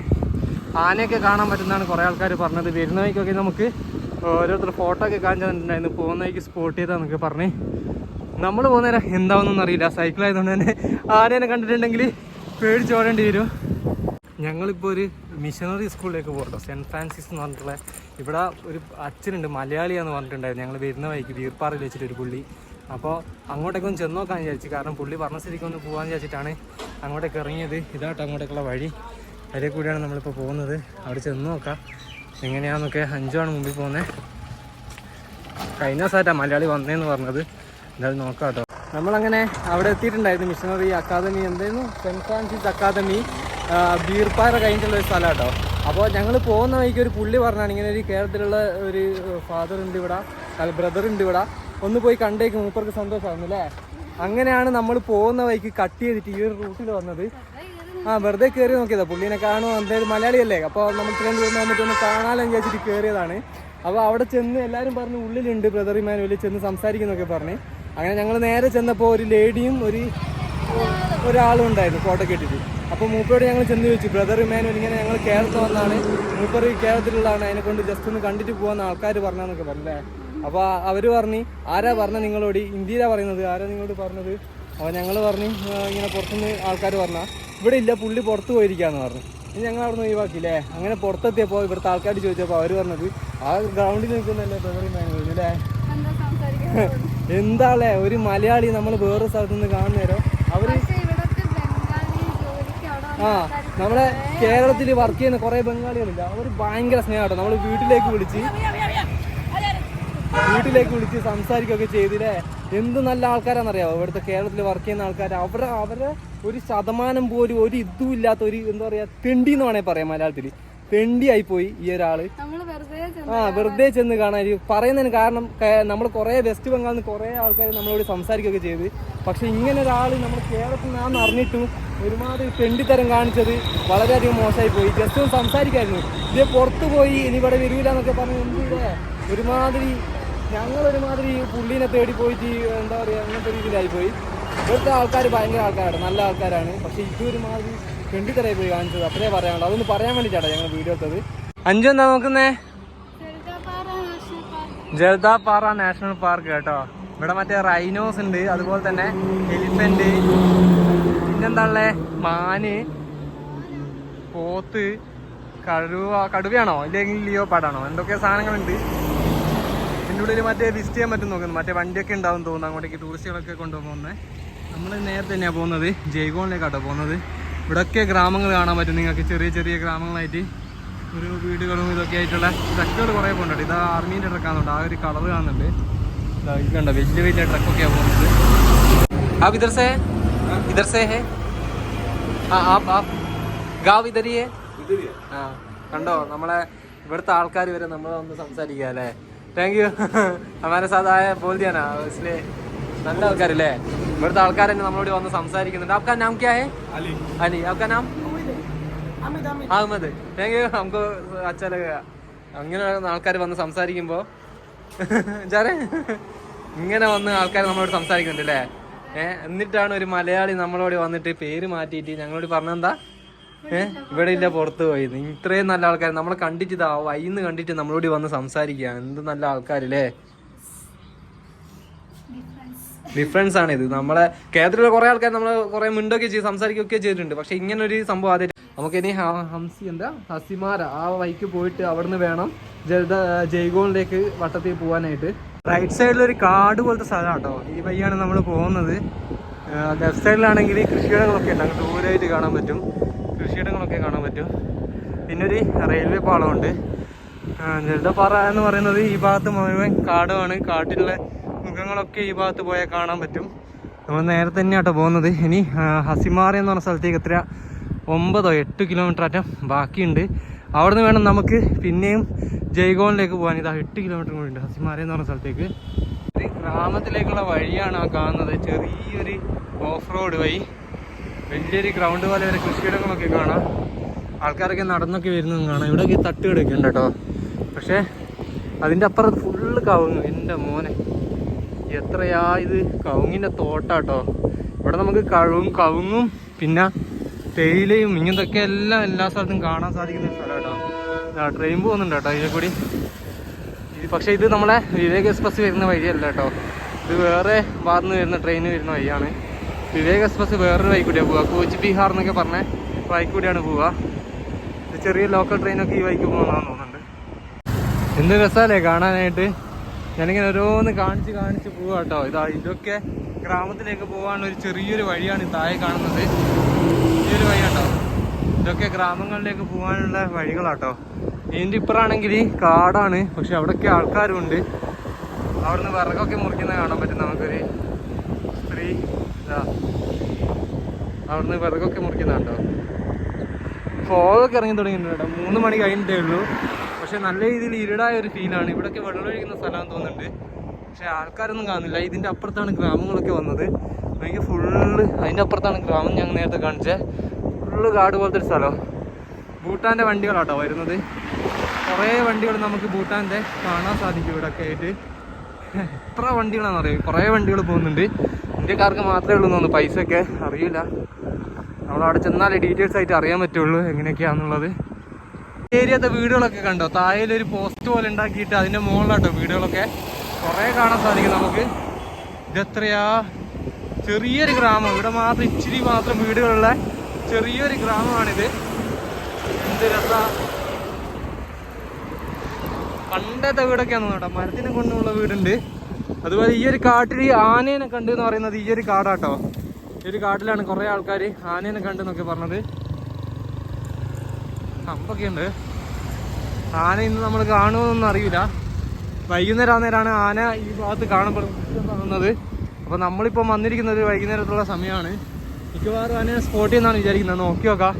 [SPEAKER 1] ആനയൊക്കെ കാണാൻ പറ്റുന്നതാണ് കുറേ ആൾക്കാർ പറഞ്ഞത്. വരുന്ന വഴിക്കൊക്കെ നമുക്ക് ഓരോരുത്തർ ഫോട്ടോ ഒക്കെ കാണിച്ചു തന്നിട്ടുണ്ടായിരുന്നു. പോകുന്ന വഴിക്ക് സ്പോട്ട് ചെയ്താന്നൊക്കെ പറഞ്ഞ്. നമ്മൾ പോകുന്നേരം എന്താവുന്നൊന്നും അറിയില്ല. സൈക്കിളായതുകൊണ്ട് തന്നെ ആനേനെ കണ്ടിട്ടുണ്ടെങ്കിൽ പേടിച്ചോടേണ്ടി വരും. ഞങ്ങളിപ്പോൾ ഒരു മിഷണറി സ്കൂളിലേക്ക് പോകട്ടോ. സെൻറ്റ് ഫ്രാൻസിസ് എന്ന് പറഞ്ഞിട്ടുള്ള ഇവിടെ ഒരു അച്ഛനുണ്ട്, മലയാളിയാന്ന് പറഞ്ഞിട്ടുണ്ടായിരുന്നു. ഞങ്ങൾ വരുന്ന വഴിക്ക് വീർപ്പാറയിൽ വെച്ചിട്ട് ഒരു പുള്ളി. അപ്പോൾ അങ്ങോട്ടേക്കൊന്ന് ചെന്ന് നോക്കാൻ വിചാരിച്ചു. കാരണം പുള്ളി പറഞ്ഞ സ്ഥിതിക്ക് ഒന്ന് പോകാൻ വിചാരിച്ചിട്ടാണ് അങ്ങോട്ടേക്ക് ഇറങ്ങിയത്. ഇതാട്ടോ അങ്ങോട്ടേക്കുള്ള വഴി. അതിലെ കൂടിയാണ് നമ്മളിപ്പോൾ പോകുന്നത്. അവിടെ ചെന്ന് നോക്കാം എങ്ങനെയാണെന്നൊക്കെ. 5 ആണ് മുമ്പിൽ പോകുന്നത്. കഴിഞ്ഞ ദിവസമായിട്ടാണ് മലയാളി വന്നതെന്ന് പറഞ്ഞത്. എന്തായാലും നോക്കാം കേട്ടോ. നമ്മളങ്ങനെ അവിടെ എത്തിയിട്ടുണ്ടായിരുന്നു. മിഷണറി അക്കാദമി എന്തായിരുന്നു, സെൻറ്റ് ഫ്രാൻസിസ് അക്കാദമി ബീർപ്പാറ കഴിഞ്ഞിട്ടുള്ള ഒരു സ്ഥലം കേട്ടോ. അപ്പോൾ ഞങ്ങൾ പോകുന്ന വഴിക്ക് ഒരു പുള്ളി പറഞ്ഞാണ് ഇങ്ങനെ ഒരു കേരളത്തിലുള്ള ഒരു ഫാദർ ഉണ്ട് ഇവിടെ, ബ്രദർ ഉണ്ട് ഇവിടെ, ഒന്ന് പോയി കണ്ടേക്ക്, മൂപ്പർക്ക് സന്തോഷമായിരുന്നു അല്ലേ. അങ്ങനെയാണ് നമ്മൾ പോകുന്ന വഴിക്ക് കട്ട് ചെയ്തിട്ട് ഈ ഒരു റൂട്ടിൽ വന്നത്. വെറുതെ കയറി നോക്കിയതാ. പുള്ളീനെ കാണുമോ, എന്തായാലും മലയാളിയല്ലേ, അപ്പോൾ നമ്മൾ ഇത്രയും ദൂരം വന്നിട്ട് ഒന്ന് കാണാമെന്ന് വിചാരിച്ചിട്ട് കയറിയതാണ്. അപ്പോൾ അവിടെ ചെന്ന് എല്ലാവരും പറഞ്ഞു ഉള്ളിലുണ്ട് ബ്രദർ ഇമാനുവൽ, ചെന്ന് സംസാരിക്കുന്നൊക്കെ പറഞ്ഞ്. അങ്ങനെ ഞങ്ങൾ നേരെ ചെന്നപ്പോൾ ഒരു ലേഡിയും ഒരാളും ഉണ്ടായിരുന്നു ഫോട്ടോക്കെ ഇട്ടിട്ട്. അപ്പോൾ മൂപ്പരോട് ഞങ്ങൾ ചെന്ന് ചോദിച്ചു, ബ്രദർ ഇമാനുവൽ ഇങ്ങനെ ഞങ്ങൾ കേരളത്തിൽ വന്നാണ്, മൂപ്പർ കേരളത്തിലുള്ളതാണ്, അതിനെ കൊണ്ട് ജസ്റ്റ് ഒന്ന് കണ്ടിട്ട് പോകാമെന്ന് ആൾക്കാർ പറഞ്ഞാന്നൊക്കെ പറഞ്ഞല്ലേ. അപ്പോൾ അവർ പറഞ്ഞു, ആരാ പറഞ്ഞത് നിങ്ങളോട്, ഇന്ത്യയിലാണ് പറയുന്നത്, ആരാ നിങ്ങളോട് പറഞ്ഞത്? അപ്പോൾ ഞങ്ങൾ പറഞ്ഞു ഇങ്ങനെ പുറത്തുനിന്ന് ആൾക്കാർ പറഞ്ഞാൽ ഇവിടെ ഇല്ല, പുള്ളി പുറത്ത് പോയിരിക്കാന്ന് പറഞ്ഞു. ഇനി ഞങ്ങൾ അവിടെ നിന്ന് ഒഴിവാക്കിയില്ലേ. അങ്ങനെ പുറത്തെത്തിയപ്പോൾ ഇവിടുത്തെ ആൾക്കാർ ചോദിച്ചപ്പോൾ അവർ പറഞ്ഞത് ആ ഗ്രൗണ്ടിൽ നിൽക്കുന്നല്ലേ ബ്രദർ ഇമാനുവൽ അല്ലേ. എന്താളേ ഒരു മലയാളി നമ്മൾ വേറെ സ്ഥലത്ത് നിന്ന് കാണുന്നേരോ അവര് നമ്മളെ കേരളത്തിൽ വർക്ക് ചെയ്യുന്ന കുറെ ബംഗാളികളില്ല, അവർ ഭയങ്കര സ്നേഹമാട്ടോ. നമ്മൾ വീട്ടിലേക്ക് വിളിച്ച് സംസാരിക്കുകയൊക്കെ ചെയ്തില്ലേ. എന്ത് നല്ല ആൾക്കാരാണെന്നറിയാമോ ഇവിടുത്തെ കേരളത്തിൽ വർക്ക് ചെയ്യുന്ന ആൾക്കാർ. അവരെ ഒരു ശതമാനം പോലും ഒരു ഇതും ഇല്ലാത്ത ഒരു എന്താ പറയാ തെണ്ടി എന്ന് വേണേൽ പറയാം. മലയാളത്തിൽ തെണ്ടിയായി പോയി ഈ ഒരാള്. വെറുതെ ചെന്ന് കാണാൻ പറയുന്നതിന് കാരണം നമ്മൾ കുറെ വെസ്റ്റ് ബംഗാളിൽ നിന്ന് കുറെ ആൾക്കാർ നമ്മളോട് സംസാരിക്കുകയൊക്കെ ചെയ്ത്. പക്ഷെ ഇങ്ങനെ ഒരാൾ നമ്മുടെ കേരളത്തിൽ നിന്നാന്ന് അറിഞ്ഞിട്ടും ഒരുമാതിരി തെണ്ടിത്തരം കാണിച്ചത് വളരെയധികം മോശമായി പോയി. ജസ്റ്റ് ഒന്ന് സംസാരിക്കായിരുന്നു. ഇതേ പുറത്തു പോയി ഇനി ഇവിടെ വരൂല എന്നൊക്കെ പറഞ്ഞ് എന്തില്ലേ ഒരുമാതിരി ഞങ്ങളൊരുമാതിരി പുള്ളീനെ തേടി പോയിട്ട് എന്താ പറയുക അങ്ങനത്തെ രീതിയിലായിപ്പോയി. ഇവിടുത്തെ ആൾക്കാർ ഭയങ്കര ആൾക്കാരാണ്, നല്ല ആൾക്കാരാണ്. പക്ഷെ ഇതൊരുമാതിരി തെണ്ടിത്തരായി പോയി കാണിച്ചത്. അത്രേ പറയാനുള്ളൂ. അതൊന്ന് പറയാൻ വേണ്ടിയിട്ടാണ് ഞങ്ങൾ വീഡിയോ എടുത്തത്. 5 എന്താ നോക്കുന്നേ? ജൽദാപാറ നാഷണൽ പാർക്ക് കേട്ടോ. ഇവിടെ മറ്റേ റൈനോസ് ഉണ്ട്, അതുപോലെ തന്നെ എലിഫന്റ്, പിന്നെന്താണല്ലേ മാന്, പോത്ത്, കടുവയാണോ ഇല്ലെങ്കിൽ ലിയോപാഡാണോ എന്തൊക്കെ സാധനങ്ങളുണ്ട്. ഇതിൻ്റെ ഉള്ളിൽ മറ്റേ വിസിറ്റ് ചെയ്യാൻ പറ്റും നോക്കുന്നു. മറ്റേ വണ്ടിയൊക്കെ ഉണ്ടാവും തോന്നുന്നു അങ്ങോട്ടേക്ക് ടൂറിസ്റ്റുകളൊക്കെ കൊണ്ടുപോകുന്നത്. നമ്മൾ നേരത്തെ തന്നെയാണ് പോകുന്നത്, ജയ്ഗോണിലേക്കാട്ടോ പോകുന്നത്. ഇവിടെയൊക്കെ ഗ്രാമങ്ങൾ കാണാൻ പറ്റും നിങ്ങൾക്ക്, ചെറിയ ചെറിയ ഗ്രാമങ്ങളായിട്ട് ഒരു വീടുകളും ഇതൊക്കെ ആയിട്ടുള്ള ട്രക്കുകൾ കുറേ പോകുന്നുണ്ട്. ഇതാ ആർമീൻ്റെ ട്രക്കാണെന്നുണ്ട്, ആ ഒരു കളർ കാണുന്നുണ്ട്. ഇത് കണ്ടോ വലിയ വലിയ ട്രക്കൊക്കെയാണ് പോകുന്നത്. आप इधर से है? आप गाँव इधर ही है? ആ കണ്ടോ നമ്മളെ ഇവിടുത്തെ ആൾക്കാർ വരെ നമ്മളെ ഒന്ന് സംസാരിക്കുക അല്ലേ. താങ്ക് യു ഹമാരെ സാത്ത് ആയ ബോൾ ദിയാ നാ ഇസ്ലിയെ. നല്ല ആൾക്കാരല്ലേ ഇവിടുത്തെ ആൾക്കാർ തന്നെ നമ്മളോട് വന്ന് സംസാരിക്കുന്നുണ്ട്. आपका नाम क्या है? अली. आपका नाम? അഹമ്മദ്. താങ്ക് യു, നമുക്ക് അച്ഛാ ലഗാ. അങ്ങനെ ആൾക്കാർ വന്ന് സംസാരിക്കുമ്പോൾ ഇങ്ങനെ വന്ന് ആൾക്കാർ നമ്മളോട് സംസാരിക്കുന്നുണ്ട് അല്ലേ. എന്നിട്ടാണ് ഒരു മലയാളി നമ്മളോട് വന്നിട്ട് പേര് മാറ്റിയിട്ട് ഞങ്ങളോട് പറഞ്ഞെന്താ ഇവിടെ ഇല്ല പുറത്ത് പോയി. ഇത്രയും നല്ല ആൾക്കാർ നമ്മളെ കണ്ടിട്ട് ഇതാ വൈന്ന് കണ്ടിട്ട് നമ്മളോട് വന്ന് സംസാരിക്കുക. എന്ത് നല്ല ആൾക്കാരല്ലേ. ഡിഫറൻസ് ആണ് ഇത്. നമ്മളെ കേരളത്തിലുള്ള കുറെ ആൾക്കാർ നമ്മളെ കുറെ മുണ്ടൊക്കെ ചെയ്ത് സംസാരിക്കുകയൊക്കെ ചെയ്തിട്ടുണ്ട്. പക്ഷെ ഇങ്ങനെ ഒരു സംഭവം ആദ്യം. നമുക്കിനി ഹസിമാര ആ വഴിക്ക് പോയിട്ട് അവിടുന്ന് വേണം ജയ്ഗോണിലേക്ക് വട്ടത്തിൽ പോകാനായിട്ട്. റൈറ്റ് സൈഡിലൊരു കാട് പോലത്തെ സ്ഥലമാണ് കേട്ടോ. ഈ വഴിയാണ് നമ്മൾ പോകുന്നത്. ലെഫ്റ്റ് സൈഡിലാണെങ്കിൽ കൃഷിയിടങ്ങളൊക്കെ ഉണ്ട്, അങ്ങ് ദൂരമായിട്ട് കാണാൻ പറ്റും. കൃഷിയിടങ്ങളൊക്കെ കാണാൻ പറ്റും. പിന്നെ ഒരു റെയിൽവേ പാളമുണ്ട്. ജൽദാപാറ എന്ന് പറയുന്നത് ഈ ഭാഗത്ത് മുഴുവൻ കാടുമാണ്. കാട്ടിലുള്ള മൃഗങ്ങളൊക്കെ ഈ ഭാഗത്ത് പോയാൽ കാണാൻ പറ്റും. നമ്മൾ നേരെ തന്നെയാട്ടോ പോകുന്നത്. ഇനി ഹസിമാര എന്ന് പറഞ്ഞ സ്ഥലത്തേക്ക് എത്ര 9-8 കിലോമീറ്റർ ആറ്റം ബാക്കിയുണ്ട്. അവിടെ നിന്ന് വേണം നമുക്ക് പിന്നെയും ജയ്ഗോണിലേക്ക് പോകാൻ. ഇതാ 8 കിലോമീറ്റർ കൂടി ഉണ്ട് ഹസിമാര എന്ന് പറഞ്ഞ സ്ഥലത്തേക്ക്. ഒരു ഗ്രാമത്തിലേക്കുള്ള വഴിയാണ് ആ കാണുന്നത്. ചെറിയൊരു ഓഫ് റോഡ് വഴി, വലിയൊരു ഗ്രൗണ്ട് പോലെ വരെ കൃഷിയിടങ്ങളൊക്കെ കാണാം. ആൾക്കാരൊക്കെ നടന്നൊക്കെ വരുന്നതും കാണാം. ഇവിടെയൊക്കെ തട്ടുകിടൊക്കെ ഉണ്ട് കേട്ടോ. പക്ഷേ അതിൻ്റെ അപ്പുറത്ത് ഫുള്ള് കവുങ്ങ്. എൻ്റെ മോനെ എത്രയാ ഇത് കവുങ്ങിൻ്റെ തോട്ടാട്ടോ. ഇവിടെ നമുക്ക് കവുങ്ങും പിന്നെ തേയിലയും ഇങ്ങനത്തൊക്കെ എല്ലാ സ്ഥലത്തും കാണാൻ സാധിക്കുന്ന സ്ഥലം കേട്ടോ. ട്രെയിൻ പോകുന്നുണ്ട് കേട്ടോ ഇതിൽ കൂടി. പക്ഷേ ഇത് നമ്മളെ വിവേക് എക്സ്പ്രസ് വരുന്ന വഴിയല്ല കേട്ടോ. ഇത് വേറെ ഭാഗത്ത് നിന്ന് വരുന്ന ട്രെയിൻ വരുന്ന വഴിയാണ്. വിവേക് എക്സ്പ്രസ് വേറൊരു വഴി കൂടിയാണ് പോവുക. കോച്ച് ബീഹാർ എന്നൊക്കെ പറഞ്ഞ വഴി കൂടിയാണ് പോവുക. ഇത് ചെറിയ ലോക്കൽ ട്രെയിനൊക്കെ ഈ വഴിക്ക് പോകുന്നതാണെന്ന് തോന്നുന്നുണ്ട്. എന്ത് രസമല്ലേ കാണാനായിട്ട്. ഞാനിങ്ങനെ ഓരോന്ന് കാണിച്ച് പോവാ കേട്ടോ. ഇതൊക്കെ ഗ്രാമത്തിലേക്ക് പോകാനുള്ള ഒരു ചെറിയൊരു വഴിയാണ് താഴെ കാണുന്നത്. ഈ ഒരു വഴി കേട്ടോ, ഇതൊക്കെ ഗ്രാമങ്ങളിലേക്ക് പോകാനുള്ള വഴികളാട്ടോ. ഇതിൻ്റെ ഇപ്പുറമാണെങ്കിൽ കാടാണ്, പക്ഷെ അവിടെയൊക്കെ ആൾക്കാരും ഉണ്ട്. അവിടുന്ന് വിറകൊക്കെ മുറിക്കുന്നത് കാണാൻ പറ്റും നമുക്കൊരു സ്ത്രീ. അവിടുന്ന് വിറകൊക്കെ മുറിക്കുന്നതാണ്ടോ. ഫോഗൊക്കെ ഇറങ്ങി തുടങ്ങിയിട്ടുണ്ട് കേട്ടോ. 3 മണി കഴിഞ്ഞിട്ടേ ഉള്ളൂ. പക്ഷെ നല്ല രീതിയിൽ ഇരുടായ ഒരു ഫീലാണ്. ഇവിടെയൊക്കെ വെള്ളം ഒഴിക്കുന്ന സ്ഥലമാണെന്ന് തോന്നുന്നുണ്ട്. പക്ഷെ ആൾക്കാരൊന്നും കാണുന്നില്ല. ഇതിൻ്റെ അപ്പുറത്താണ് ഗ്രാമങ്ങളൊക്കെ വന്നത്. എനിക്ക് ഫുള്ള് അതിൻ്റെ അപ്പുറത്താണ് ഗ്രാമം. ഞങ്ങൾ നേരത്തെ കാണിച്ചത് ഫുള്ള് കാട് പോലത്തെ ഒരു സ്ഥലം. ഭൂട്ടാൻ്റെ വണ്ടികളാട്ടോ വരുന്നത്. കുറേ വണ്ടികൾ നമുക്ക് ഭൂട്ടാൻ്റെ കാണാൻ സാധിക്കും ഇവിടെയൊക്കെ ആയിട്ട്. എത്ര വണ്ടികളാണെന്ന് അറിയാം. കുറേ വണ്ടികൾ പോകുന്നുണ്ട്. ഇന്ത്യക്കാർക്ക് മാത്രമേ ഉള്ളൂ തോന്നുന്നു. പൈസയൊക്കെ അറിയില്ല. നമ്മളവിടെ ചെന്നാലേ ഡീറ്റെയിൽസ് ആയിട്ട് അറിയാൻ പറ്റുള്ളൂ എങ്ങനെയൊക്കെയാണെന്നുള്ളത്. ഏരിയത്തെ വീടുകളൊക്കെ കണ്ടോ, താഴെയൊരു പോസ്റ്റ് പോലെ ഉണ്ടാക്കിയിട്ട് അതിൻ്റെ മുകളിലാട്ടോ വീടുകളൊക്കെ കുറേ കാണാൻ സാധിക്കും നമുക്ക്. ഇതെത്രയാ ചെറിയൊരു ഗ്രാമം. ഇവിടെ മാത്രം ഇച്ചിരി മാത്രം വീടുകളുള്ള ചെറിയൊരു ഗ്രാമമാണിത്. എന്ത് രസ. പണ്ടത്തെ വീടൊക്കെയാണെന്ന് കേട്ടോ, മരത്തിനെ കൊണ്ടുള്ള വീടുണ്ട്. അതുപോലെ ഈ ഒരു കാട്ടിൽ ആനേനെ കണ്ടു എന്ന് പറയുന്നത് ഈ ഒരു കാടാട്ടോ. ഈ ഒരു കാട്ടിലാണ് കുറേ ആൾക്കാർ ആനേനെ കണ്ടെന്നൊക്കെ പറഞ്ഞത്. അമ്പൊക്കെ ഉണ്ട്. ആന ഇന്ന് നമ്മൾ കാണുമെന്നൊന്നും അറിയില്ല. വൈകുന്നേരമാണ് ആന ഈ ഭാഗത്ത് കാണപ്പെടുന്നത്. അപ്പോൾ നമ്മളിപ്പോൾ വന്നിരിക്കുന്നത് വൈകുന്നേരത്തുള്ള സമയമാണ്. മിക്കവാറും ആനയെ സ്പോട്ട് ചെയ്യുന്നതാണ് വിചാരിക്കുന്നത്. നോക്കി നോക്കാം.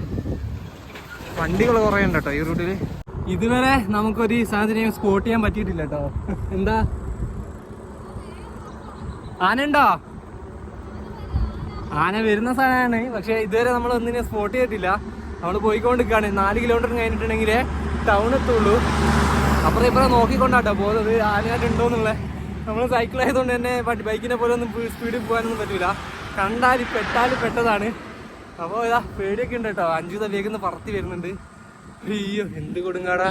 [SPEAKER 1] വണ്ടികൾ കുറേ ഉണ്ട് കേട്ടോ ഈ റൂട്ടിൽ. ഇതുവരെ നമുക്കൊരു സാധനം സ്പോട്ട് ചെയ്യാൻ പറ്റിയിട്ടില്ല കേട്ടോ. എന്താ ആന ഉണ്ടോ? ആന വരുന്ന സ്ഥലമാണ്, പക്ഷെ ഇതുവരെ നമ്മൾ ഒന്നിനെ സ്പോട്ട് ചെയ്തിട്ടില്ല. നമ്മൾ പോയിക്കൊണ്ടിരിക്കുകയാണ്. 4 കിലോമീറ്റർ കഴിഞ്ഞിട്ടുണ്ടെങ്കിലേ ടൗൺ എത്തുള്ളൂ. അപ്പുറം ഇപ്പുറം നോക്കിക്കൊണ്ടാട്ടോ പോകുന്നത് ആനയായിട്ടുണ്ടോയെന്നുള്ളത്. നമ്മൾ സൈക്കിൾ ആയതുകൊണ്ട് തന്നെ ബൈക്കിനെ പോലെ ഒന്നും സ്പീഡിൽ പോകാനൊന്നും പറ്റില്ല. കണ്ടാൽ പെട്ടതാണ്. അപ്പോൾ ഇതാ പേടിയൊക്കെ ഉണ്ട് കേട്ടോ. 5 തലേക്കുന്ന പറത്തി വരുന്നുണ്ട്. അയ്യോ എന്ത് കൊടുങ്കാടാ.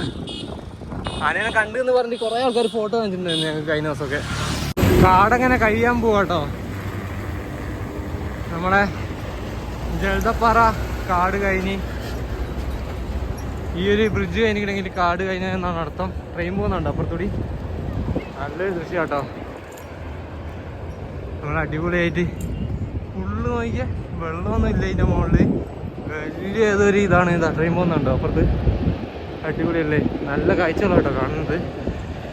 [SPEAKER 1] ആനേനെ കണ്ടു എന്ന് പറഞ്ഞ് കുറേ ആൾക്കാർ ഫോട്ടോ കാണിച്ചിട്ടുണ്ടായിരുന്നു ഞങ്ങൾക്ക് കഴിഞ്ഞ ദിവസമൊക്കെ. കാടങ്ങനെ കഴിയാൻ പോവാട്ടോ. നമ്മളെ ജലദപ്പാറ കാട് കഴിഞ്ഞ് ഈ ഒരു ബ്രിഡ്ജ് കഴിഞ്ഞിട്ടുണ്ടെങ്കിൽ കാട് കഴിഞ്ഞെന്നാണ് അർത്ഥം. ട്രെയിൻ പോകുന്നുണ്ട് അപ്പുറത്തൂടി. നല്ലൊരു ദൃശ്യം കേട്ടോ. നമ്മൾ അടിപൊളിയായിട്ട് ഫുള്ള് നോക്കിയാൽ വെള്ളമൊന്നും ഇല്ല. ഇതിൻ്റെ മുകളിൽ വലിയ ഏതൊരു ഇതാണ്. ട്രെയിൻ പോകുന്നുണ്ടോ അപ്പുറത്ത്. അടിപൊളിയല്ലേ, നല്ല കാഴ്ചകളാണ് കേട്ടോ കാണുന്നത്.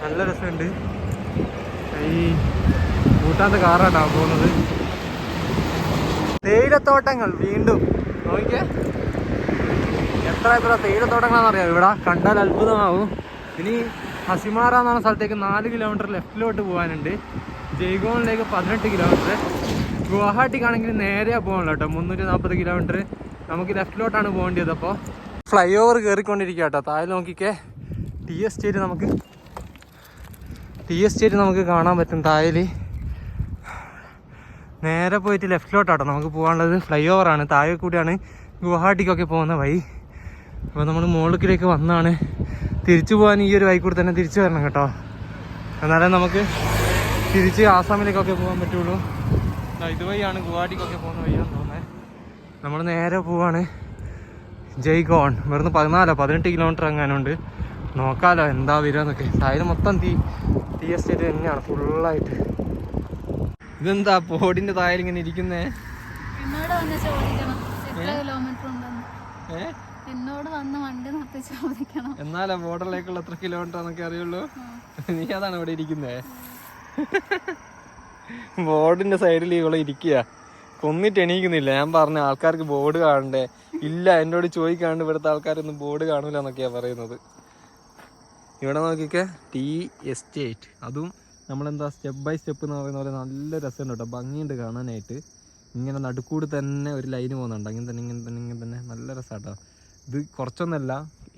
[SPEAKER 1] നല്ല രസമുണ്ട്. ഈ ഭൂട്ടാൻ്റെ കാറാട്ടോ പോകുന്നത്. തേയിലത്തോട്ടങ്ങൾ വീണ്ടും നോക്കിയേ. എത്ര തേയിലത്തോട്ടങ്ങളാണെന്ന് അറിയാം ഇവിടെ. കണ്ടാൽ അത്ഭുതമാവും. ഇനി ഹസിമാറ എന്ന് പറഞ്ഞ സ്ഥലത്തേക്ക് 4 കിലോമീറ്റർ ലെഫ്റ്റിലോട്ട് പോകാനുണ്ട്. ജയ്ഗോണിലേക്ക് 18 കിലോമീറ്റർ. ഗുവാഹട്ടിക്കാണെങ്കിൽ നേരെ പോകണല്ലോ കേട്ടോ. 340 കിലോമീറ്റർ നമുക്ക് ലെഫ്റ്റിലോട്ടാണ് പോകേണ്ടത്. അപ്പോൾ ഫ്ലൈ ഓവർ കയറിക്കൊണ്ടിരിക്കുക കേട്ടോ. താഴെ നോക്കിക്കേ ടീ എസ്റ്റേറ്റ് നമുക്ക് കാണാൻ പറ്റും. താഴെ നേരെ പോയിട്ട് ലെഫ്റ്റിലോട്ടാട്ടോ നമുക്ക് പോകാനുള്ളത്. ഫ്ലൈ ഓവറാണ്. താഴെ കൂടിയാണ് ഗുവാഹട്ടിക്കൊക്കെ പോകുന്ന വഴി. അപ്പോൾ നമ്മൾ മുകളിലേക്ക് വന്നാണ്. തിരിച്ചു പോകാൻ ഈ ഒരു വഴി കൂടി തന്നെ തിരിച്ചു വരണം കേട്ടോ. എന്നാലേ നമുക്ക് തിരിച്ച് ആസാമിലേക്കൊക്കെ പോകാൻ പറ്റുള്ളൂ. ഇതുവഴിയാണ് ഗുവാഹട്ടിക്കൊക്കെ പോകുന്ന വഴിയാന്ന് തോന്നുന്നത്. നമ്മൾ നേരെ പോവാണ് ജയ്ഗോൺ. ഇവിടുന്ന് 18 കിലോമീറ്റർ എങ്ങാനുണ്ട്. നോക്കാമല്ലോ എന്താ വരിക എന്നൊക്കെ. താഴെ മൊത്തം ടീ എസ്റ്റേറ്റ് തന്നെയാണ് ഫുള്ളായിട്ട്. ഇതെന്താ പോടിന്റെ താഴെ ഇങ്ങനെ ഇരിക്കുന്നേ? എന്നാലാ ബോർഡറിലേക്കുള്ള എത്ര കിലോമീറ്റർ എന്നൊക്കെ അറിയുള്ളൂ. നീ അതാണ് ഇവിടെ ഇരിക്കുന്നേ. ബോർഡിന്റെ സൈഡിൽ ഇവിടെ ഇരിക്കുക. കൊന്നിട്ട് എണീക്കുന്നില്ല. ഞാൻ പറഞ്ഞ ആൾക്കാർക്ക് ബോർഡ് കാണണ്ടേ. ഇല്ല, എന്നോട് ചോദിക്കാണ്ട് ഇവിടുത്തെ ആൾക്കാരൊന്നും ബോർഡ് കാണൂല എന്നൊക്കെയാ പറയുന്നത്. ഇവിടെ നോക്കിക്കേ ടീ എസ്റ്റേറ്റ്. അതും നമ്മളെന്താ സ്റ്റെപ്പ് ബൈ സ്റ്റെപ്പ് എന്ന് പറയുന്ന പോലെ നല്ല രസമുണ്ട് കേട്ടോ. ഭംഗിയുണ്ട് കാണാനായിട്ട്. ഇങ്ങനെ നടുക്കൂട് തന്നെ ഒരു ലൈന് പോകുന്നുണ്ട്. ഇങ്ങനെ തന്നെ നല്ല രസമാട്ടോ. ഇത് കുറച്ചൊന്നല്ല,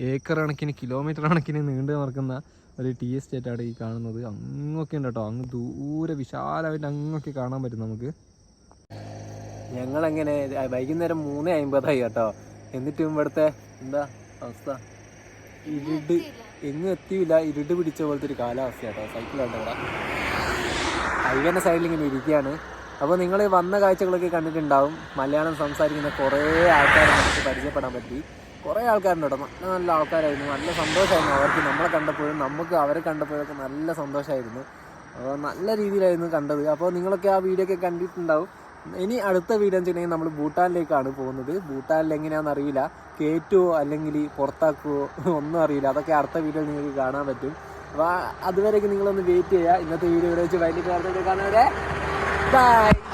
[SPEAKER 1] ഏക്കർ കണക്കിന് കിലോമീറ്റർ കണക്കിന് നീണ്ടു നിൽക്കുന്ന ഒരു ടീ എസ്റ്റേറ്റാണ് ഈ കാണുന്നത്. അങ്ങൊക്കെ ഉണ്ട് കേട്ടോ. അങ്ങ് ദൂരെ വിശാലമായിട്ട് അങ്ങൊക്കെ കാണാൻ പറ്റും നമുക്ക്. ഞങ്ങളെങ്ങനെ വൈകുന്നേരം 3:50 കേട്ടോ. എന്നിട്ടും ഇവിടുത്തെ എന്താ അവസ്ഥ? ഇരുട്ട് എങ്ങും എത്തിയില്ല. ഇരുട്ട് പിടിച്ച പോലത്തെ ഒരു കാലാവസ്ഥ കേട്ടോ. സൈക്കിളുണ്ട് ഇവിടെ. ഹൈവേൻ്റെ സൈഡിൽ ഇങ്ങനെ ഇരിക്കുകയാണ്. അപ്പോൾ നിങ്ങൾ വന്ന കാഴ്ചകളൊക്കെ കണ്ടിട്ടുണ്ടാവും. മലയാളം സംസാരിക്കുന്ന കുറേ ആൾക്കാരെ നമുക്ക് പരിചയപ്പെടാൻ പറ്റി. കുറേ ആൾക്കാരുണ്ട് കേട്ടോ. നല്ല നല്ല ആൾക്കാരായിരുന്നു. നല്ല സന്തോഷമായിരുന്നു അവർക്ക് നമ്മളെ കണ്ടപ്പോഴും നമുക്ക് അവരെ കണ്ടപ്പോഴൊക്കെ നല്ല സന്തോഷമായിരുന്നു. അപ്പോൾ നല്ല രീതിയിലായിരുന്നു കണ്ടത്. അപ്പോൾ നിങ്ങളൊക്കെ ആ വീഡിയോ ഒക്കെ കണ്ടിട്ടുണ്ടാവും. ഇനി അടുത്ത വീഡിയോ എന്ന് വെച്ചിട്ടുണ്ടെങ്കിൽ നമ്മൾ ഭൂട്ടാനിലേക്കാണ് പോകുന്നത്. ഭൂട്ടാനിൽ എങ്ങനെയാണെന്ന് അറിയില്ല, കയറ്റുമോ അല്ലെങ്കിൽ പുറത്താക്കുമോ ഒന്നും അറിയില്ല. അതൊക്കെ അടുത്ത വീഡിയോ നിങ്ങൾക്ക് കാണാൻ പറ്റും. അപ്പോൾ അതുവരെയൊക്കെ നിങ്ങളൊന്ന് വെയിറ്റ് ചെയ്യുക. ഇന്നത്തെ വീഡിയോ ഇവിടെ വെച്ച് വൈകിട്ട് കാണുന്നവരെ ബൈ.